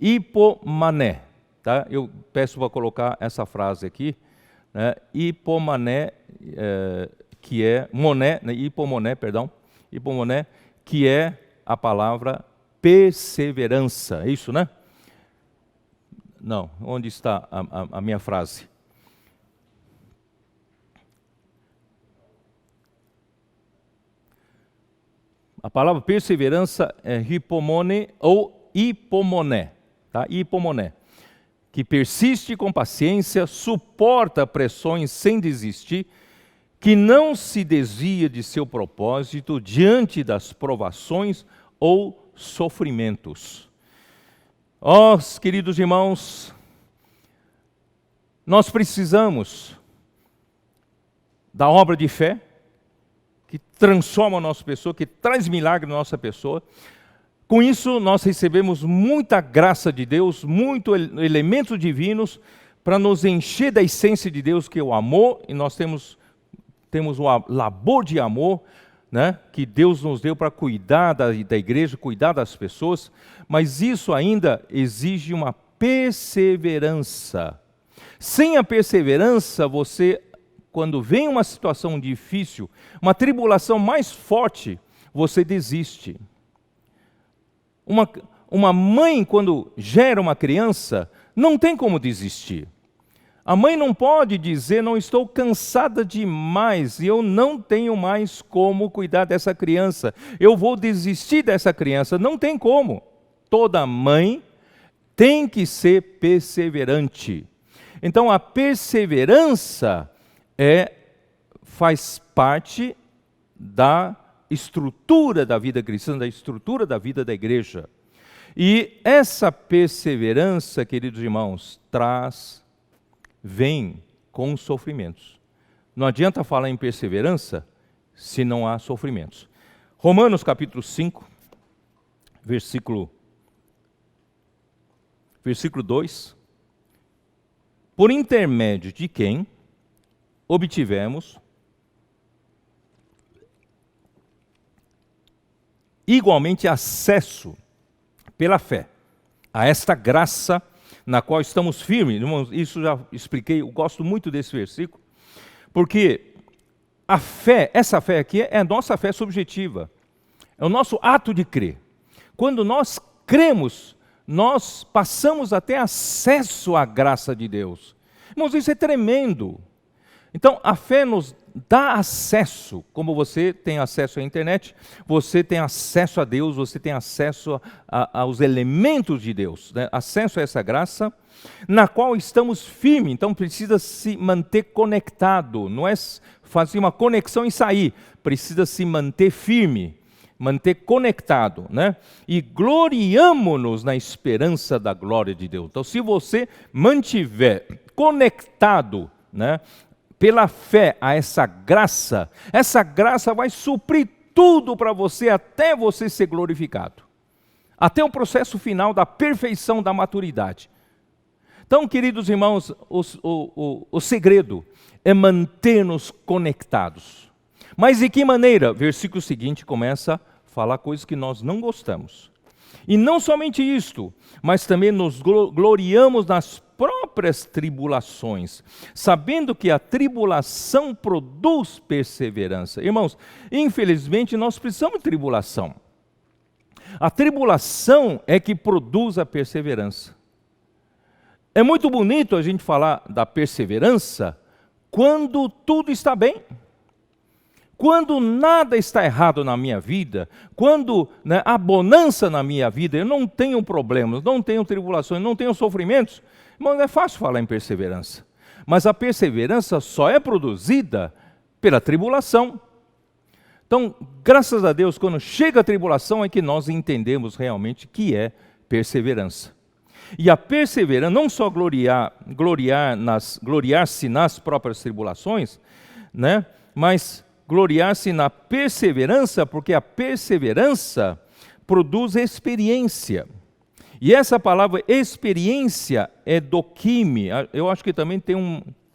hipomané, tá? Eu peço para colocar essa frase aqui, né? Hipomané, que é moné, né? Hipomoné, que é a palavra perseverança, é isso, né? Não, onde está a minha frase? A palavra perseverança é hipomone ou hipomoné, tá? Hipomoné, que persiste com paciência, suporta pressões sem desistir, que não se desvia de seu propósito diante das provações ou sofrimentos. Queridos irmãos, nós precisamos da obra de fé, que transforma a nossa pessoa, que traz milagre na nossa pessoa. Com isso, nós recebemos muita graça de Deus, muitos elementos divinos para nos encher da essência de Deus, que é o amor, e nós temos o labor de amor, né, que Deus nos deu para cuidar da igreja, cuidar das pessoas, mas isso ainda exige uma perseverança. Sem a perseverança, quando vem uma situação difícil, uma tribulação mais forte, você desiste. Uma mãe, quando gera uma criança, não tem como desistir. A mãe não pode dizer, não estou cansada demais e eu não tenho mais como cuidar dessa criança. Eu vou desistir dessa criança. Não tem como. Toda mãe tem que ser perseverante. Então, a perseverança faz parte da estrutura da vida cristã, da estrutura da vida da igreja. E essa perseverança, queridos irmãos, vem com sofrimentos. Não adianta falar em perseverança se não há sofrimentos. Romanos capítulo 5, versículo 2. Por intermédio de quem obtivemos igualmente acesso pela fé a esta graça na qual estamos firmes. Irmãos, isso já expliquei, eu gosto muito desse versículo, porque a fé, essa fé aqui é a nossa fé subjetiva, é o nosso ato de crer. Quando nós cremos, nós passamos a ter acesso à graça de Deus. Irmãos, isso é tremendo. Então, a fé nos dá acesso, como você tem acesso à internet, você tem acesso a Deus, você tem acesso aos elementos de Deus, né? Acesso a essa graça, na qual estamos firmes. Então, precisa se manter conectado, não é fazer uma conexão e sair, precisa se manter firme, manter conectado, né? E gloriamo-nos na esperança da glória de Deus. Então, se você mantiver conectado, né, pela fé a essa graça vai suprir tudo para você até você ser glorificado. Até o processo final da perfeição da maturidade. Então, queridos irmãos, o segredo é manter-nos conectados. Mas de que maneira? Versículo seguinte começa a falar coisas que nós não gostamos. E não somente isto, mas também nos gloriamos nas próprias tribulações, sabendo que a tribulação produz perseverança. Irmãos, infelizmente nós precisamos de tribulação. A tribulação é que produz a perseverança. É muito bonito a gente falar da perseverança quando tudo está bem. Quando nada está errado na minha vida, quando há bonança na minha vida, eu não tenho problemas, não tenho tribulações, não tenho sofrimentos, irmão, é fácil falar em perseverança. Mas a perseverança só é produzida pela tribulação. Então, graças a Deus, quando chega a tribulação é que nós entendemos realmente o que é perseverança. E a perseverança, não só gloriar-se nas próprias tribulações, né, mas gloriar-se na perseverança, porque a perseverança produz experiência. E essa palavra experiência é dokime. Eu acho que também tem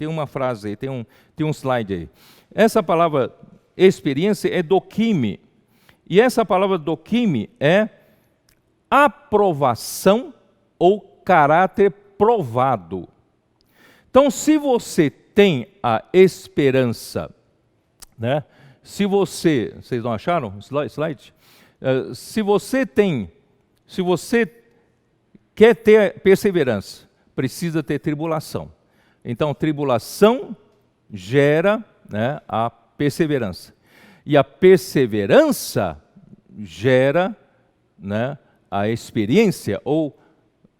uma frase aí, tem um slide aí. Essa palavra experiência é dokime. E essa palavra dokime é aprovação ou caráter provado. Então, se você tem a esperança, né? Se vocês não acharam slide? Se você quer ter perseverança, precisa ter tribulação. Então, tribulação gera, né, a perseverança. E a perseverança gera, né, a experiência ou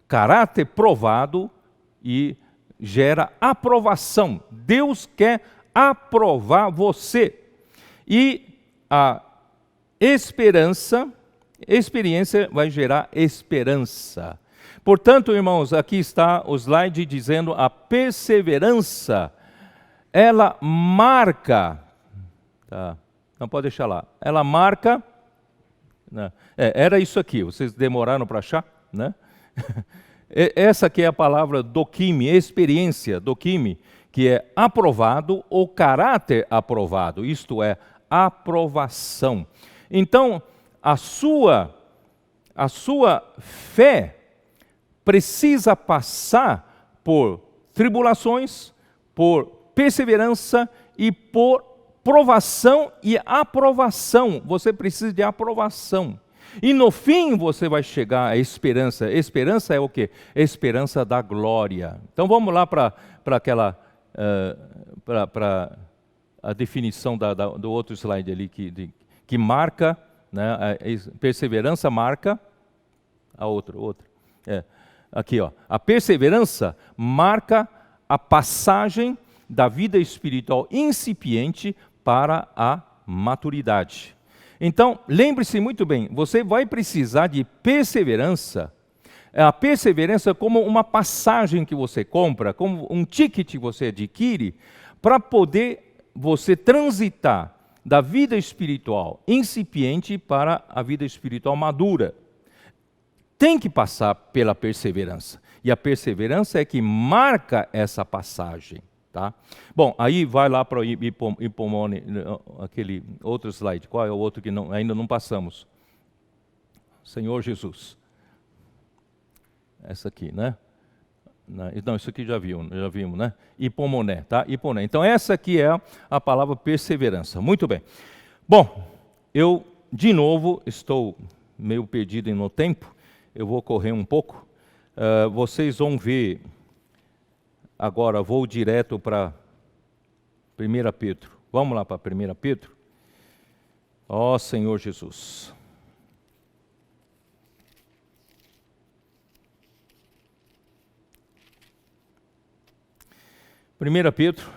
caráter provado e gera aprovação. Deus quer aprovar você. E a experiência vai gerar esperança. Portanto, irmãos, aqui está o slide dizendo a perseverança, ela marca, tá? Não pode deixar lá, ela marca, né? Era isso aqui, vocês demoraram para achar, né? Essa aqui é a palavra dokime, experiência, dokime, que é aprovado ou caráter aprovado, isto é, aprovação. Então, a sua fé precisa passar por tribulações, por perseverança e por provação e aprovação. Você precisa de aprovação. E no fim você vai chegar à esperança. Esperança é o quê? Esperança da glória. Então vamos lá para aquela, para a definição do outro slide ali que marca, né, a perseverança marca a outra. Aqui, ó, a perseverança marca a passagem da vida espiritual incipiente para a maturidade. Então, lembre-se muito bem, você vai precisar de perseverança. A perseverança é como uma passagem que você compra, como um ticket que você adquire, para poder você transitar da vida espiritual incipiente para a vida espiritual madura. Tem que passar pela perseverança. E a perseverança é que marca essa passagem. Tá? Bom, aí vai lá para o Ipomone, aquele outro slide. Qual é o outro que ainda não passamos? Senhor Jesus. Essa aqui, né? Não, isso aqui já vimos, né? Hipomoné, tá? Hipomoné. Então essa aqui é a palavra perseverança. Muito bem. Bom, eu de novo estou meio perdido no tempo. Eu vou correr um pouco. Vocês vão ver. Agora vou direto para 1 Pedro. Vamos lá para 1 Pedro? Ó Senhor Jesus. Primeira Pedro,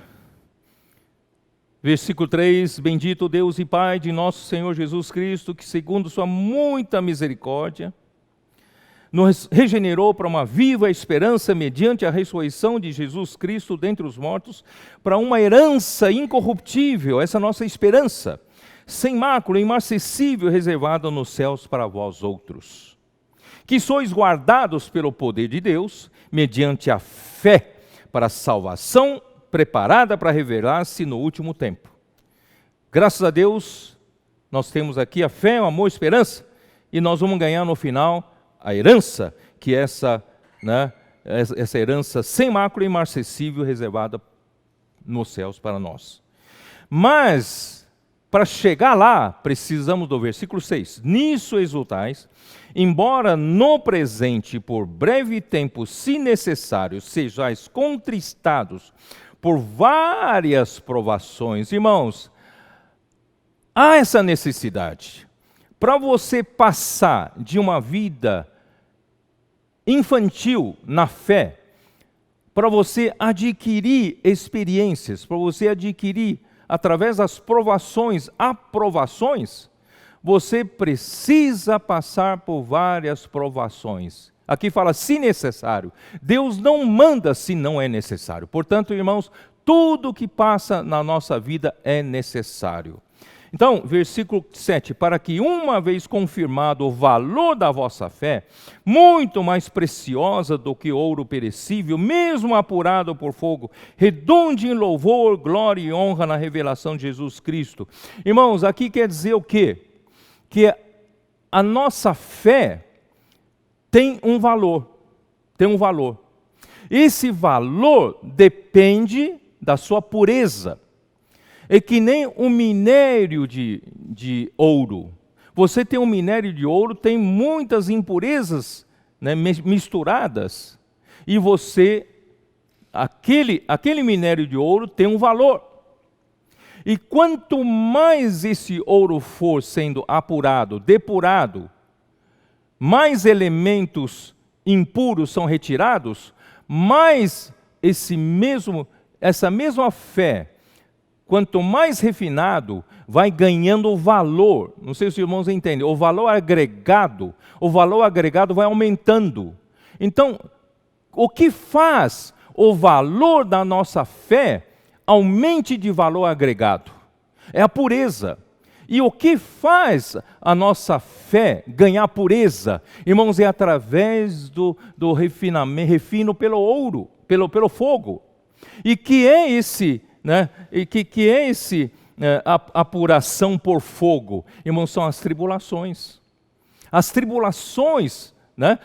versículo 3, bendito Deus e Pai de nosso Senhor Jesus Cristo, que segundo sua muita misericórdia, nos regenerou para uma viva esperança mediante a ressurreição de Jesus Cristo dentre os mortos, para uma herança incorruptível, essa nossa esperança, sem mácula, imarcessível, reservada nos céus para vós outros, que sois guardados pelo poder de Deus, mediante a fé, para a salvação preparada para revelar-se no último tempo. Graças a Deus, nós temos aqui a fé, o amor, a esperança, e nós vamos ganhar no final a herança, que é essa herança sem mácula e imarcessível, reservada nos céus para nós. Mas, para chegar lá, precisamos do versículo 6. Nisso exultais, embora no presente, por breve tempo, se necessário, sejais contristados por várias provações. Irmãos, há essa necessidade. Para você passar de uma vida infantil na fé, para você adquirir experiências, para você adquirir, através das provações, aprovações, você precisa passar por várias provações. Aqui fala, se necessário. Deus não manda se não é necessário. Portanto, irmãos, tudo que passa na nossa vida é necessário. Então, versículo 7, para que uma vez confirmado o valor da vossa fé, muito mais preciosa do que ouro perecível, mesmo apurado por fogo, redunde em louvor, glória e honra na revelação de Jesus Cristo. Irmãos, aqui quer dizer o quê? Que a nossa fé tem um valor, Esse valor depende da sua pureza. É que nem um minério de ouro. Você tem um minério de ouro, tem muitas impurezas, né, misturadas, e aquele minério de ouro tem um valor. E quanto mais esse ouro for sendo apurado, depurado, mais elementos impuros são retirados, mais essa mesma fé, quanto mais refinado, vai ganhando valor. Não sei se os irmãos entendem. O valor agregado vai aumentando. Então, o que faz o valor da nossa fé aumente de valor agregado? É a pureza. E o que faz a nossa fé ganhar pureza? Irmãos, é através do refino pelo ouro, pelo fogo. E que é esse... E que é apuração por fogo? Irmãos, são as tribulações. As tribulações,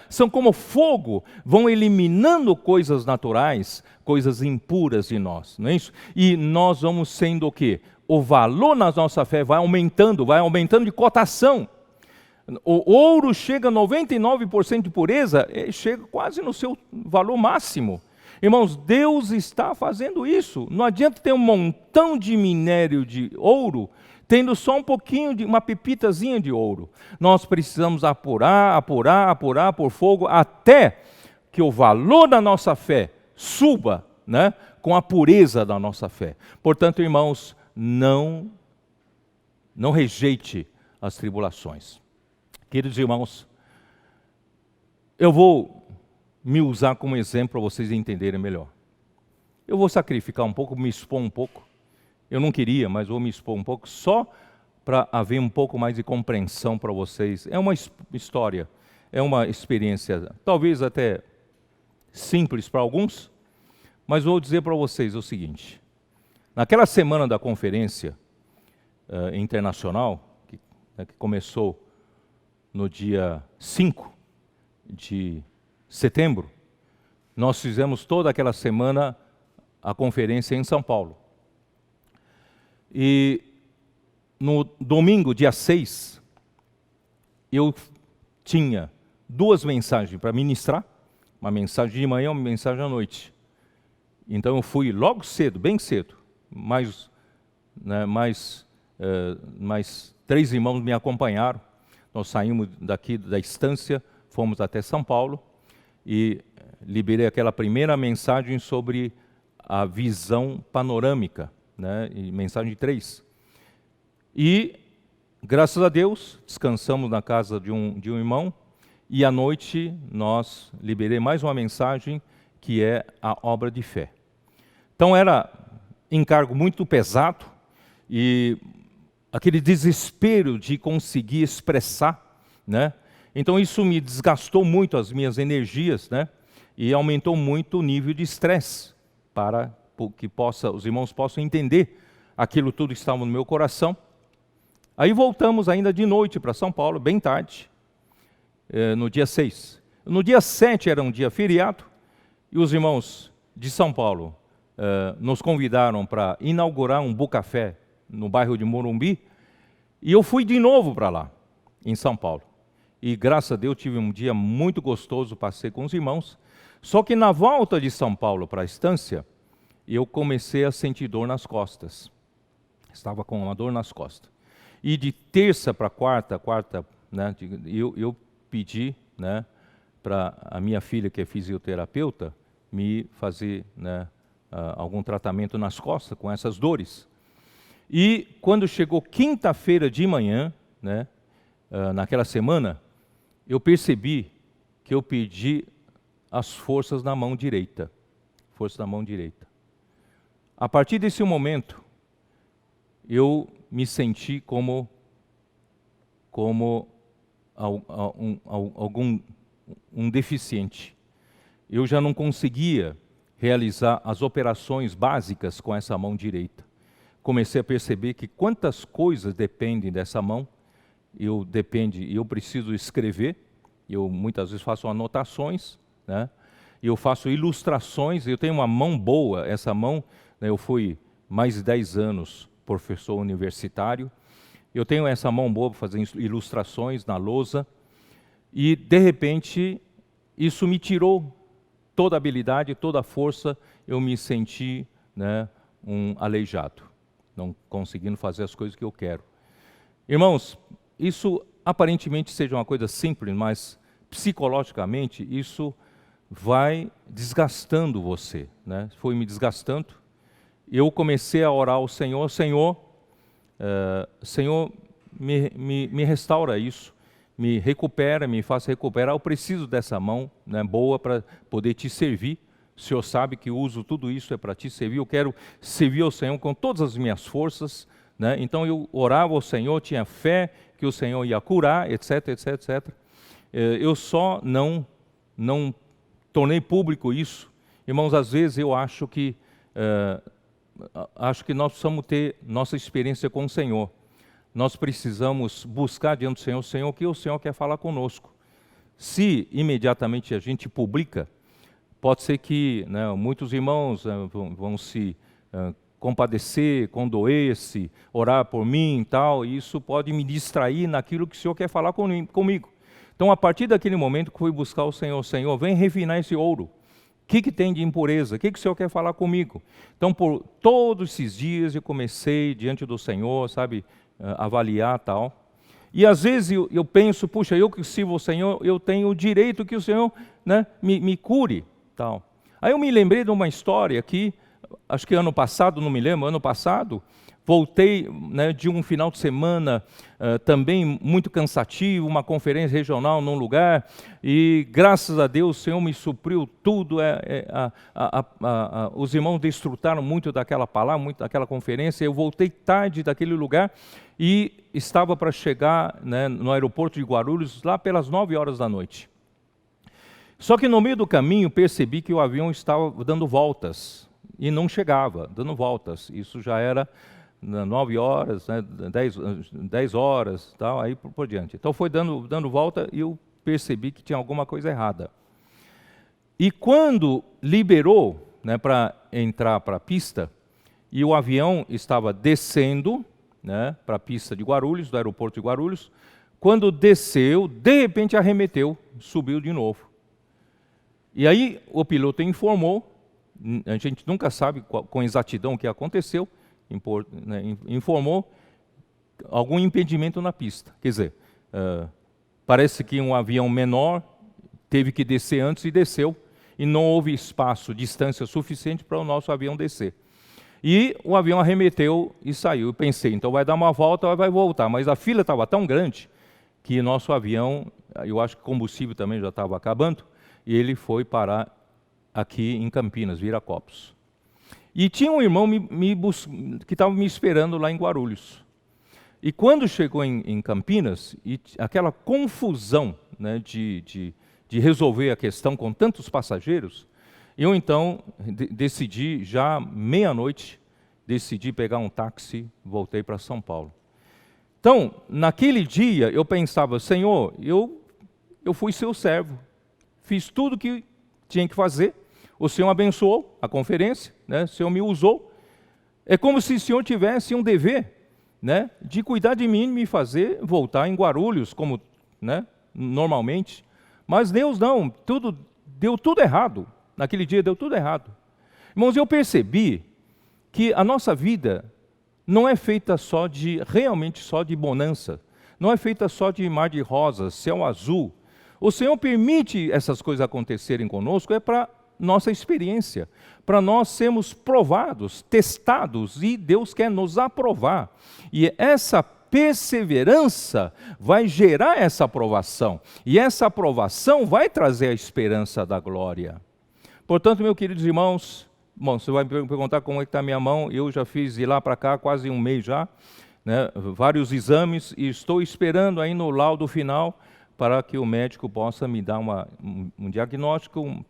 são como fogo, vão eliminando coisas naturais, coisas impuras de nós, não é isso? E nós vamos sendo o quê? O valor na nossa fé vai aumentando de cotação. O ouro chega a 99% de pureza, chega quase no seu valor máximo. Irmãos, Deus está fazendo isso. Não adianta ter um montão de minério de ouro, tendo só um pouquinho uma pepitazinha de ouro. Nós precisamos apurar por fogo, até que o valor da nossa fé suba, com a pureza da nossa fé. Portanto, irmãos, não rejeite as tribulações. Queridos irmãos, eu vou me usar como exemplo para vocês entenderem melhor. Eu vou sacrificar um pouco, me expor um pouco. Eu não queria, mas vou me expor um pouco, só para haver um pouco mais de compreensão para vocês. É uma história, é uma experiência, talvez até simples para alguns, mas vou dizer para vocês o seguinte. Naquela semana da conferência internacional, que começou no dia 5 de setembro, nós fizemos toda aquela semana a conferência em São Paulo. E no domingo, dia 6, eu tinha 2 mensagens para ministrar, uma mensagem de manhã e uma mensagem à noite. Então eu fui logo cedo, bem cedo, mais 3 irmãos me acompanharam. Nós saímos daqui da estância, fomos até São Paulo, e liberei aquela primeira mensagem sobre a visão panorâmica, e mensagem 3. E, graças a Deus, descansamos na casa de um irmão, e à noite nós liberei mais uma mensagem que é a obra de fé. Então era encargo muito pesado e aquele desespero de conseguir expressar, né? Então isso me desgastou muito as minhas energias, né? E aumentou muito o nível de estresse para que os irmãos possam entender aquilo tudo que estava no meu coração. Aí voltamos ainda de noite para São Paulo, bem tarde, no dia 6. No dia 7 era um dia feriado, e os irmãos de São Paulo nos convidaram para inaugurar um Bucafé no bairro de Morumbi, e eu fui de novo para lá, em São Paulo. E graças a Deus tive um dia muito gostoso, passei com os irmãos. Só que na volta de São Paulo para a estância, eu comecei a sentir dor nas costas. Estava com uma dor nas costas. E de terça para quarta, né, eu pedi, né, para a minha filha, que é fisioterapeuta, me fazer, né, algum tratamento nas costas com essas dores. E quando chegou quinta-feira de manhã, né, naquela semana, eu percebi que eu perdi as forças na mão direita. Força na mão direita. A partir desse momento, eu me senti como um deficiente. Eu já não conseguia realizar as operações básicas com essa mão direita. Comecei a perceber que quantas coisas dependem dessa mão. Eu preciso escrever. Eu muitas vezes faço anotações, né? Eu faço ilustrações. Eu tenho uma mão boa. Essa mão, né, eu fui mais de 10 anos professor universitário. Eu tenho essa mão boa para fazer ilustrações na lousa. E, de repente, isso me tirou toda a habilidade, toda a força. Eu me senti, né, um aleijado, não conseguindo fazer as coisas que eu quero. Irmãos, isso aparentemente seja uma coisa simples, mas psicologicamente isso vai desgastando você, né? Foi me desgastando. Eu comecei a orar ao Senhor, Senhor, me restaura isso, me recupera, me faça recuperar. Eu preciso dessa mão, né, boa para poder te servir. O Senhor sabe que eu uso tudo isso é para te servir. Eu quero servir ao Senhor com todas as minhas forças, né? Então eu orava ao Senhor, tinha fé que o Senhor ia curar, etc, etc, etc. Eu só não tornei público isso. Irmãos, às vezes eu acho que nós precisamos ter nossa experiência com o Senhor. Nós precisamos buscar diante do Senhor, Senhor, o que o Senhor quer falar conosco. Se imediatamente a gente publica, pode ser que, né, muitos irmãos vão se compadecer, condoer-se, orar por mim e tal, e isso pode me distrair naquilo que o Senhor quer falar comigo. Então, a partir daquele momento que fui buscar o Senhor, Senhor, vem refinar esse ouro. O que tem de impureza? O que o Senhor quer falar comigo? Então, por todos esses dias eu comecei diante do Senhor, sabe, avaliar tal. E às vezes eu penso, puxa, eu que sirvo ao Senhor, eu tenho o direito que o Senhor, né, me cure, tal. Aí eu me lembrei de uma história aqui, acho que ano passado, não me lembro, ano passado, voltei, né, de um final de semana também muito cansativo, uma conferência regional num lugar, e graças a Deus o Senhor me supriu tudo. Os irmãos desfrutaram muito daquela palavra, muito daquela conferência. Eu voltei tarde daquele lugar e estava para chegar, né, no aeroporto de Guarulhos lá pelas 9 horas da noite. Só que no meio do caminho percebi que o avião estava dando voltas e não chegava, dando voltas. Isso já era 9 horas, né, 10 horas, tal, aí por diante. Então foi dando volta e eu percebi que tinha alguma coisa errada. E quando liberou, né, para entrar para a pista, e o avião estava descendo, né, para a pista de Guarulhos, do aeroporto de Guarulhos, quando desceu, de repente arremeteu, subiu de novo. E aí o piloto informou, a gente nunca sabe com exatidão o que aconteceu, informou algum impedimento na pista. Quer dizer, parece que um avião menor teve que descer antes e desceu, e não houve espaço, distância suficiente para o nosso avião descer. E o avião arremeteu e saiu. Eu pensei, então vai dar uma volta, vai voltar. Mas a fila estava tão grande que nosso avião, eu acho que o combustível também já estava acabando, e ele foi parar aqui em Campinas, Viracopos. E tinha um irmão que estava me esperando lá em Guarulhos. E quando chegou em Campinas, e aquela confusão, né, de resolver a questão com tantos passageiros, eu então decidi, já meia-noite, decidi pegar um táxi, voltei para São Paulo. Então, naquele dia, eu pensava, Senhor, eu fui seu servo, fiz tudo o que tinha que fazer, o Senhor abençoou a conferência, né? O Senhor me usou. É como se o Senhor tivesse um dever, né, de cuidar de mim e me fazer voltar em Guarulhos, como, né, normalmente. Mas Deus não, deu tudo errado. Naquele dia deu tudo errado. Irmãos, eu percebi que a nossa vida não é feita realmente só de bonança. Não é feita só de mar de rosas, céu azul. O Senhor permite essas coisas acontecerem conosco, é para nossa experiência, para nós sermos provados, testados, e Deus quer nos aprovar. E essa perseverança vai gerar essa aprovação, e essa aprovação vai trazer a esperança da glória. Portanto, meus queridos irmãos, bom, você vai me perguntar como é que está a minha mão, eu já fiz de lá para cá quase um mês já, né, vários exames, e estou esperando aí no laudo final para que o médico possa me dar um diagnóstico.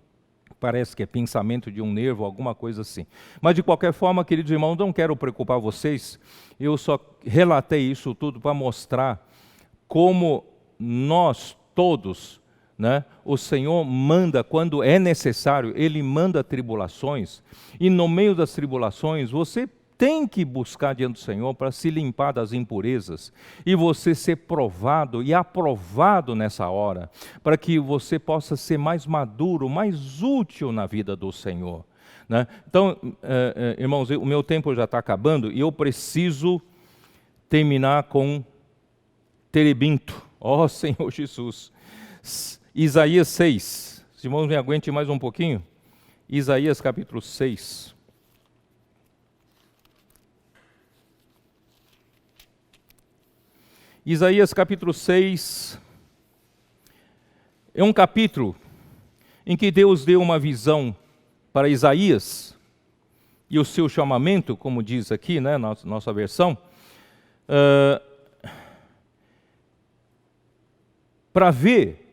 Parece que é pensamento de um nervo, alguma coisa assim. Mas, de qualquer forma, queridos irmãos, não quero preocupar vocês. Eu só relatei isso tudo para mostrar como nós todos, né, o Senhor manda, quando é necessário, Ele manda tribulações. E no meio das tribulações, você tem que buscar diante do Senhor para se limpar das impurezas e você ser provado e aprovado nessa hora, para que você possa ser mais maduro, mais útil na vida do Senhor, né? Então, irmãos, o meu tempo já está acabando e eu preciso terminar com Terebinto. Ó Senhor Jesus. Isaías 6. Os irmãos me aguentem mais um pouquinho. Isaías capítulo 6. Isaías capítulo 6 é um capítulo em que Deus deu uma visão para Isaías e o seu chamamento, como diz aqui, né, nossa versão, para ver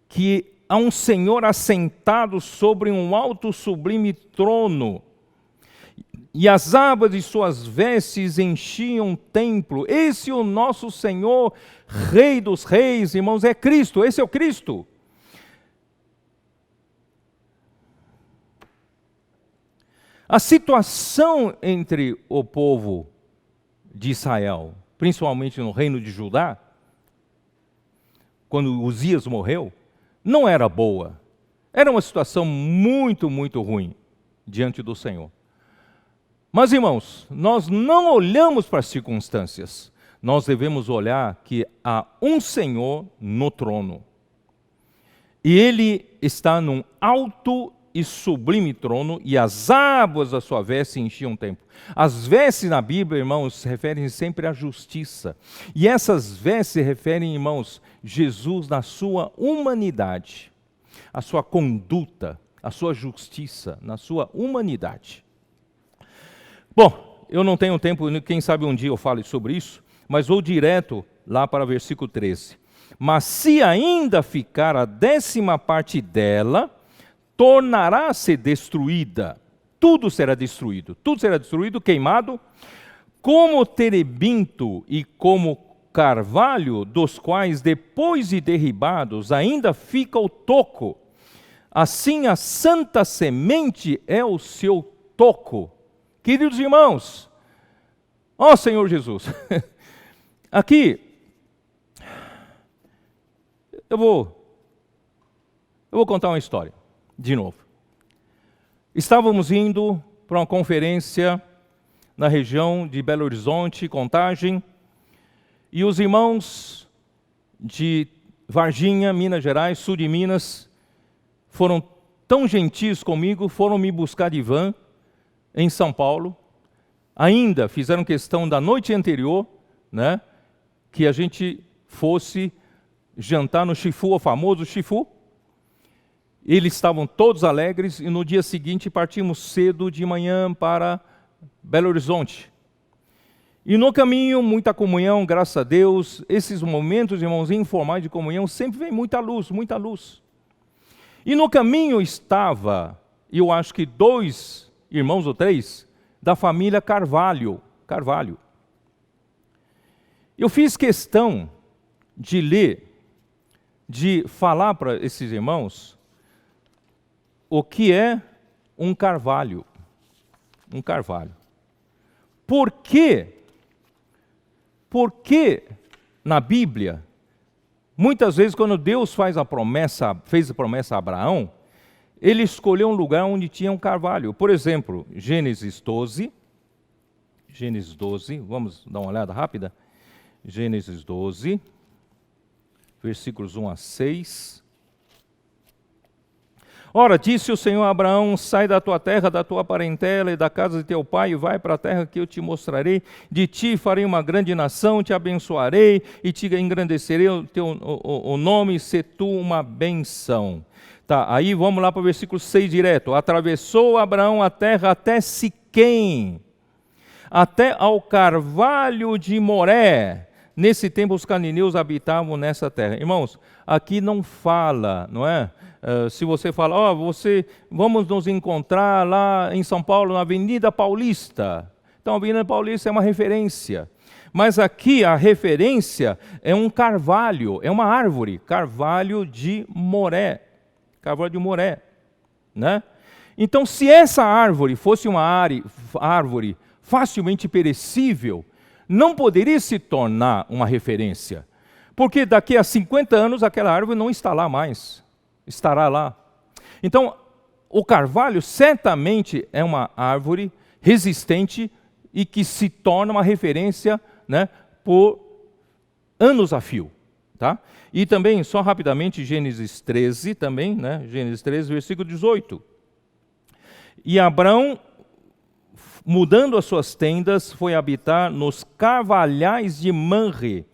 que há um Senhor assentado sobre um alto sublime trono, e as abas de suas vestes enchiam o templo. Esse é o nosso Senhor, Rei dos reis, irmãos, é Cristo, esse é o Cristo. A situação entre o povo de Israel, principalmente no reino de Judá, quando Uzias morreu, não era boa. Era uma situação muito, muito ruim diante do Senhor. Mas, irmãos, nós não olhamos para as circunstâncias. Nós devemos olhar que há um Senhor no trono. E Ele está num alto e sublime trono, e as abas da sua veste enchiam o templo. As vestes na Bíblia, irmãos, se referem sempre à justiça. E essas vestes se referem, irmãos, Jesus na sua humanidade, a sua conduta, a sua justiça, na sua humanidade. Bom, eu não tenho tempo, quem sabe um dia eu fale sobre isso, mas vou direto lá para o versículo 13. Mas se ainda ficar a 10ª parte dela, tornará a ser destruída. Tudo será destruído, queimado, como terebinto e como carvalho, dos quais depois de derribados ainda fica o toco. Assim a santa semente é o seu toco. Queridos irmãos, ó Senhor Jesus, aqui, eu vou contar uma história, de novo. Estávamos indo para uma conferência na região de Belo Horizonte, Contagem, e os irmãos de Varginha, Minas Gerais, sul de Minas, foram tão gentis comigo, foram me buscar de van, em São Paulo, ainda fizeram questão da noite anterior, né, que a gente fosse jantar no Shifu, o famoso Shifu. Eles estavam todos alegres e no dia seguinte partimos cedo de manhã para Belo Horizonte. E no caminho, muita comunhão, graças a Deus. Esses momentos, irmãos, informais de comunhão, sempre vem muita luz, muita luz. E no caminho estava, eu acho que 2 irmãos ou 3, da família Carvalho. Eu fiz questão de ler, de falar para esses irmãos o que é um carvalho. Um carvalho. Por quê? Porque na Bíblia, muitas vezes quando Deus fez a promessa a Abraão, ele escolheu um lugar onde tinha um carvalho. Por exemplo, Gênesis 12, vamos dar uma olhada rápida. Gênesis 12, versículos 1 a 6. Ora, disse o Senhor a Abraão, sai da tua terra, da tua parentela e da casa de teu pai, e vai para a terra que eu te mostrarei. De ti farei uma grande nação, te abençoarei e te engrandecerei o nome, se tu uma benção. Tá, aí vamos lá para o versículo 6 direto. Atravessou Abraão a terra até Siquém, até ao carvalho de Moré. Nesse tempo os cananeus habitavam nessa terra. Irmãos, aqui não fala, não é? Se você fala, vamos nos encontrar lá em São Paulo, na Avenida Paulista. Então, a Avenida Paulista é uma referência. Mas aqui a referência é um carvalho, é uma árvore, carvalho de Moré. Carvalho de Moré, né? Então, se essa árvore fosse uma árvore facilmente perecível, não poderia se tornar uma referência. Porque daqui a 50 anos aquela árvore não está lá mais. Estará lá. Então, o carvalho certamente é uma árvore resistente e que se torna uma referência, né, por anos a fio. Tá? E também, só rapidamente, Gênesis 13 também, né? Gênesis 13, versículo 18. E Abraão, mudando as suas tendas, foi habitar nos carvalhais de Manre,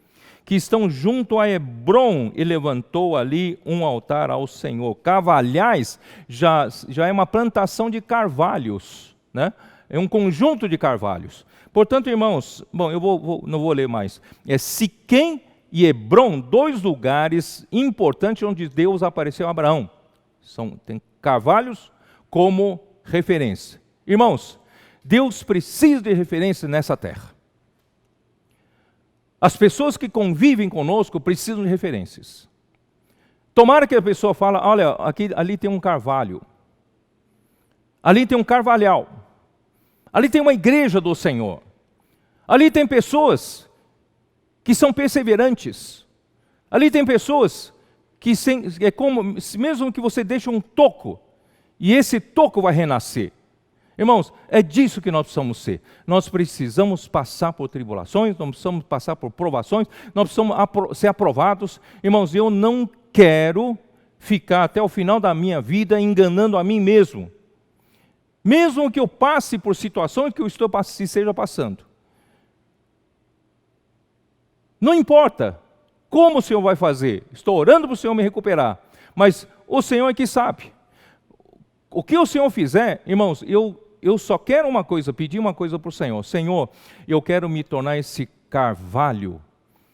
que estão junto a Hebrom, e levantou ali um altar ao Senhor. Carvalhais já é uma plantação de carvalhos, né? É um conjunto de carvalhos. Portanto, irmãos, bom, não vou ler mais. É Siquém e Hebrom, 2 lugares importantes onde Deus apareceu a Abraão. Tem carvalhos como referência. Irmãos, Deus precisa de referência nessa terra. As pessoas que convivem conosco precisam de referências. Tomara que a pessoa fale, olha, ali tem um carvalho. Ali tem um carvalhal. Ali tem uma igreja do Senhor. Ali tem pessoas que são perseverantes. Ali tem pessoas que, é como, mesmo que você deixe um toco, e esse toco vai renascer. Irmãos, é disso que nós precisamos ser. Nós precisamos passar por tribulações, nós precisamos passar por provações, nós precisamos ser aprovados. Irmãos, eu não quero ficar até o final da minha vida enganando a mim mesmo. Mesmo que eu passe por situações que eu esteja passando. Não importa como o Senhor vai fazer. Estou orando para o Senhor me recuperar. Mas o Senhor é que sabe. O que o Senhor fizer, irmãos, eu só quero uma coisa, pedir uma coisa para o Senhor. Senhor, eu quero me tornar esse carvalho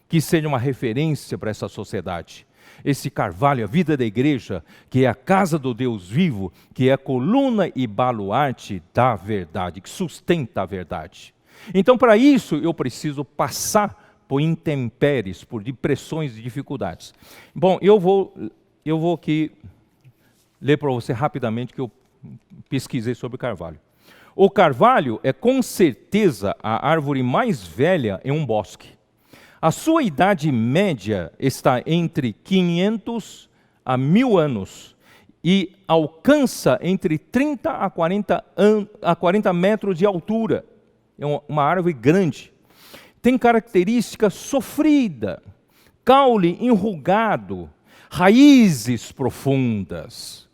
que seja uma referência para essa sociedade. Esse carvalho, a vida da igreja, que é a casa do Deus vivo, que é a coluna e baluarte da verdade, que sustenta a verdade. Então, para isso, eu preciso passar por intempéries, por depressões e dificuldades. Bom, eu vou aqui ler para você rapidamente que eu pesquisei sobre o carvalho. O carvalho é com certeza a árvore mais velha em um bosque. A sua idade média está entre 500 a 1000 anos e alcança entre 30 a 40 metros de altura. É uma árvore grande. Tem característica sofrida, caule enrugado, raízes profundas.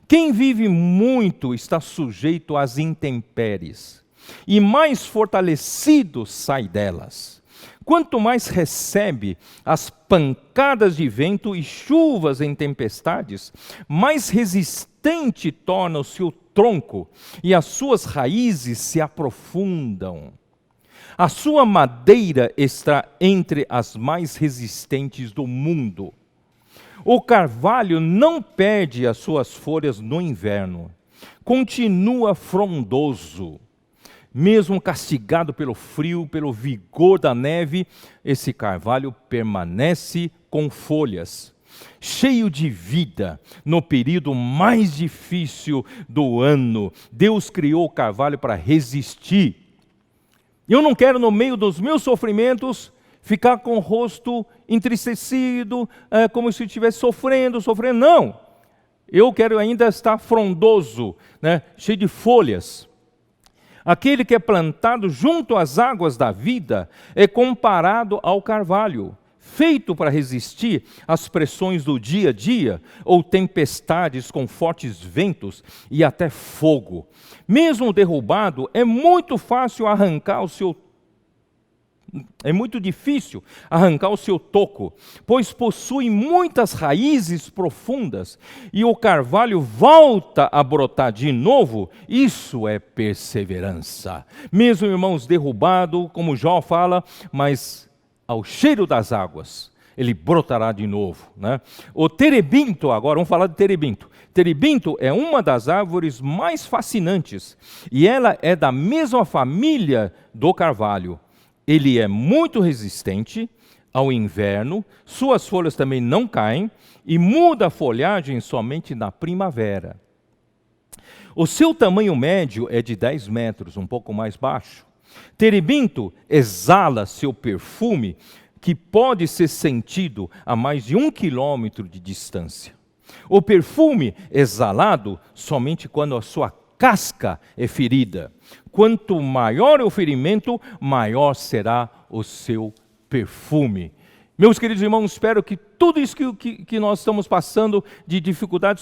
Quem vive muito está sujeito às intempéries, e mais fortalecido sai delas. quanto mais recebe as pancadas de vento e chuvas em tempestades, mais resistente torna o seu tronco e as suas raízes se aprofundam. A sua madeira está entre as mais resistentes do mundo. O carvalho não perde as suas folhas no inverno, continua frondoso. Mesmo castigado pelo frio, pelo vigor da neve, esse carvalho permanece com folhas, cheio de vida. No período mais difícil do ano, Deus criou o carvalho para resistir. Eu não quero, no meio dos meus sofrimentos, ficar com o rosto entristecido, como se estivesse sofrendo. Não. Eu quero ainda estar frondoso, cheio de folhas. Aquele que é plantado junto às águas da vida é comparado ao carvalho, feito para resistir às pressões do dia a dia ou tempestades com fortes ventos e até fogo. Mesmo derrubado, é muito difícil arrancar o seu toco, pois possui muitas raízes profundas e o carvalho volta a brotar de novo. Isso é perseverança. Mesmo, irmãos, derrubado, como Jó fala, mas ao cheiro das águas, ele brotará de novo. O terebinto, agora vamos falar de terebinto. Terebinto é uma das árvores mais fascinantes e ela é da mesma família do carvalho. Ele é muito resistente ao inverno, suas folhas também não caem e muda a folhagem somente na primavera. O seu tamanho médio é de 10 metros, um pouco mais baixo. Terebinto exala seu perfume, que pode ser sentido a mais de 1 quilômetro de distância. O perfume exalado somente quando a sua casca é ferida. Quanto maior é o ferimento, maior será o seu perfume. Meus queridos irmãos, espero que tudo isso que nós estamos passando de dificuldade,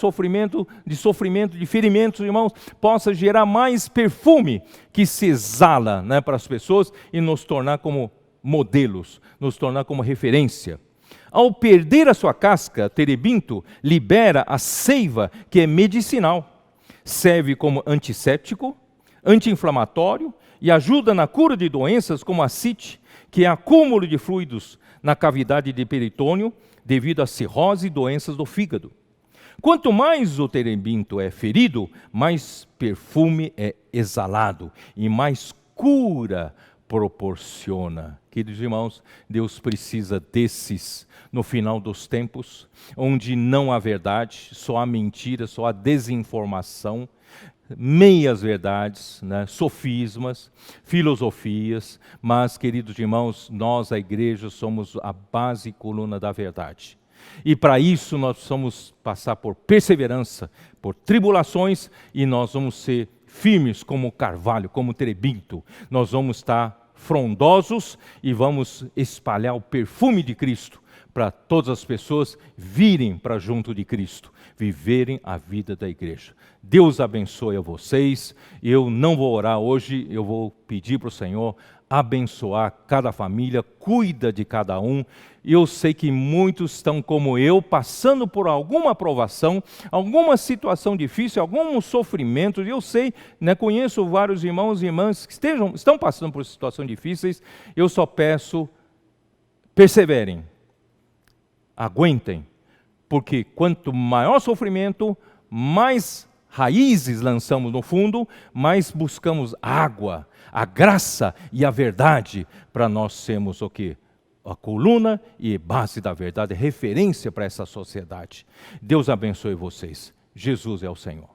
de sofrimento, de ferimentos, irmãos, possa gerar mais perfume que se exala para as pessoas e nos tornar como modelos, nos tornar como referência. Ao perder a sua casca, terebinto libera a seiva que é medicinal. Serve como antisséptico, anti-inflamatório e ajuda na cura de doenças como a ascite, que é acúmulo de fluidos na cavidade de peritônio devido à cirrose e doenças do fígado. Quanto mais o terebinto é ferido, mais perfume é exalado e mais cura proporciona. Queridos irmãos, Deus precisa desses no final dos tempos, onde não há verdade, só há mentira, só há desinformação, meias verdades, sofismas, filosofias, mas, queridos irmãos, nós, a igreja, somos a base e coluna da verdade. E para isso nós precisamos passar por perseverança, por tribulações, e nós vamos ser firmes como carvalho, como terebinto. Nós vamos estar frondosos e vamos espalhar o perfume de Cristo para todas as pessoas virem para junto de Cristo, viverem a vida da igreja. Deus abençoe a vocês. Eu não vou orar hoje, eu vou pedir para o Senhor abençoar cada família, cuida de cada um. Eu sei que muitos estão como eu, passando por alguma provação, alguma situação difícil, algum sofrimento. Eu sei, conheço vários irmãos e irmãs que estão passando por situações difíceis. Eu só peço, perseverem, aguentem, porque quanto maior sofrimento, mais raízes lançamos no fundo, mais buscamos água, a graça e a verdade, para nós sermos o quê? A coluna e base da verdade, referência para essa sociedade. Deus abençoe vocês. Jesus é o Senhor.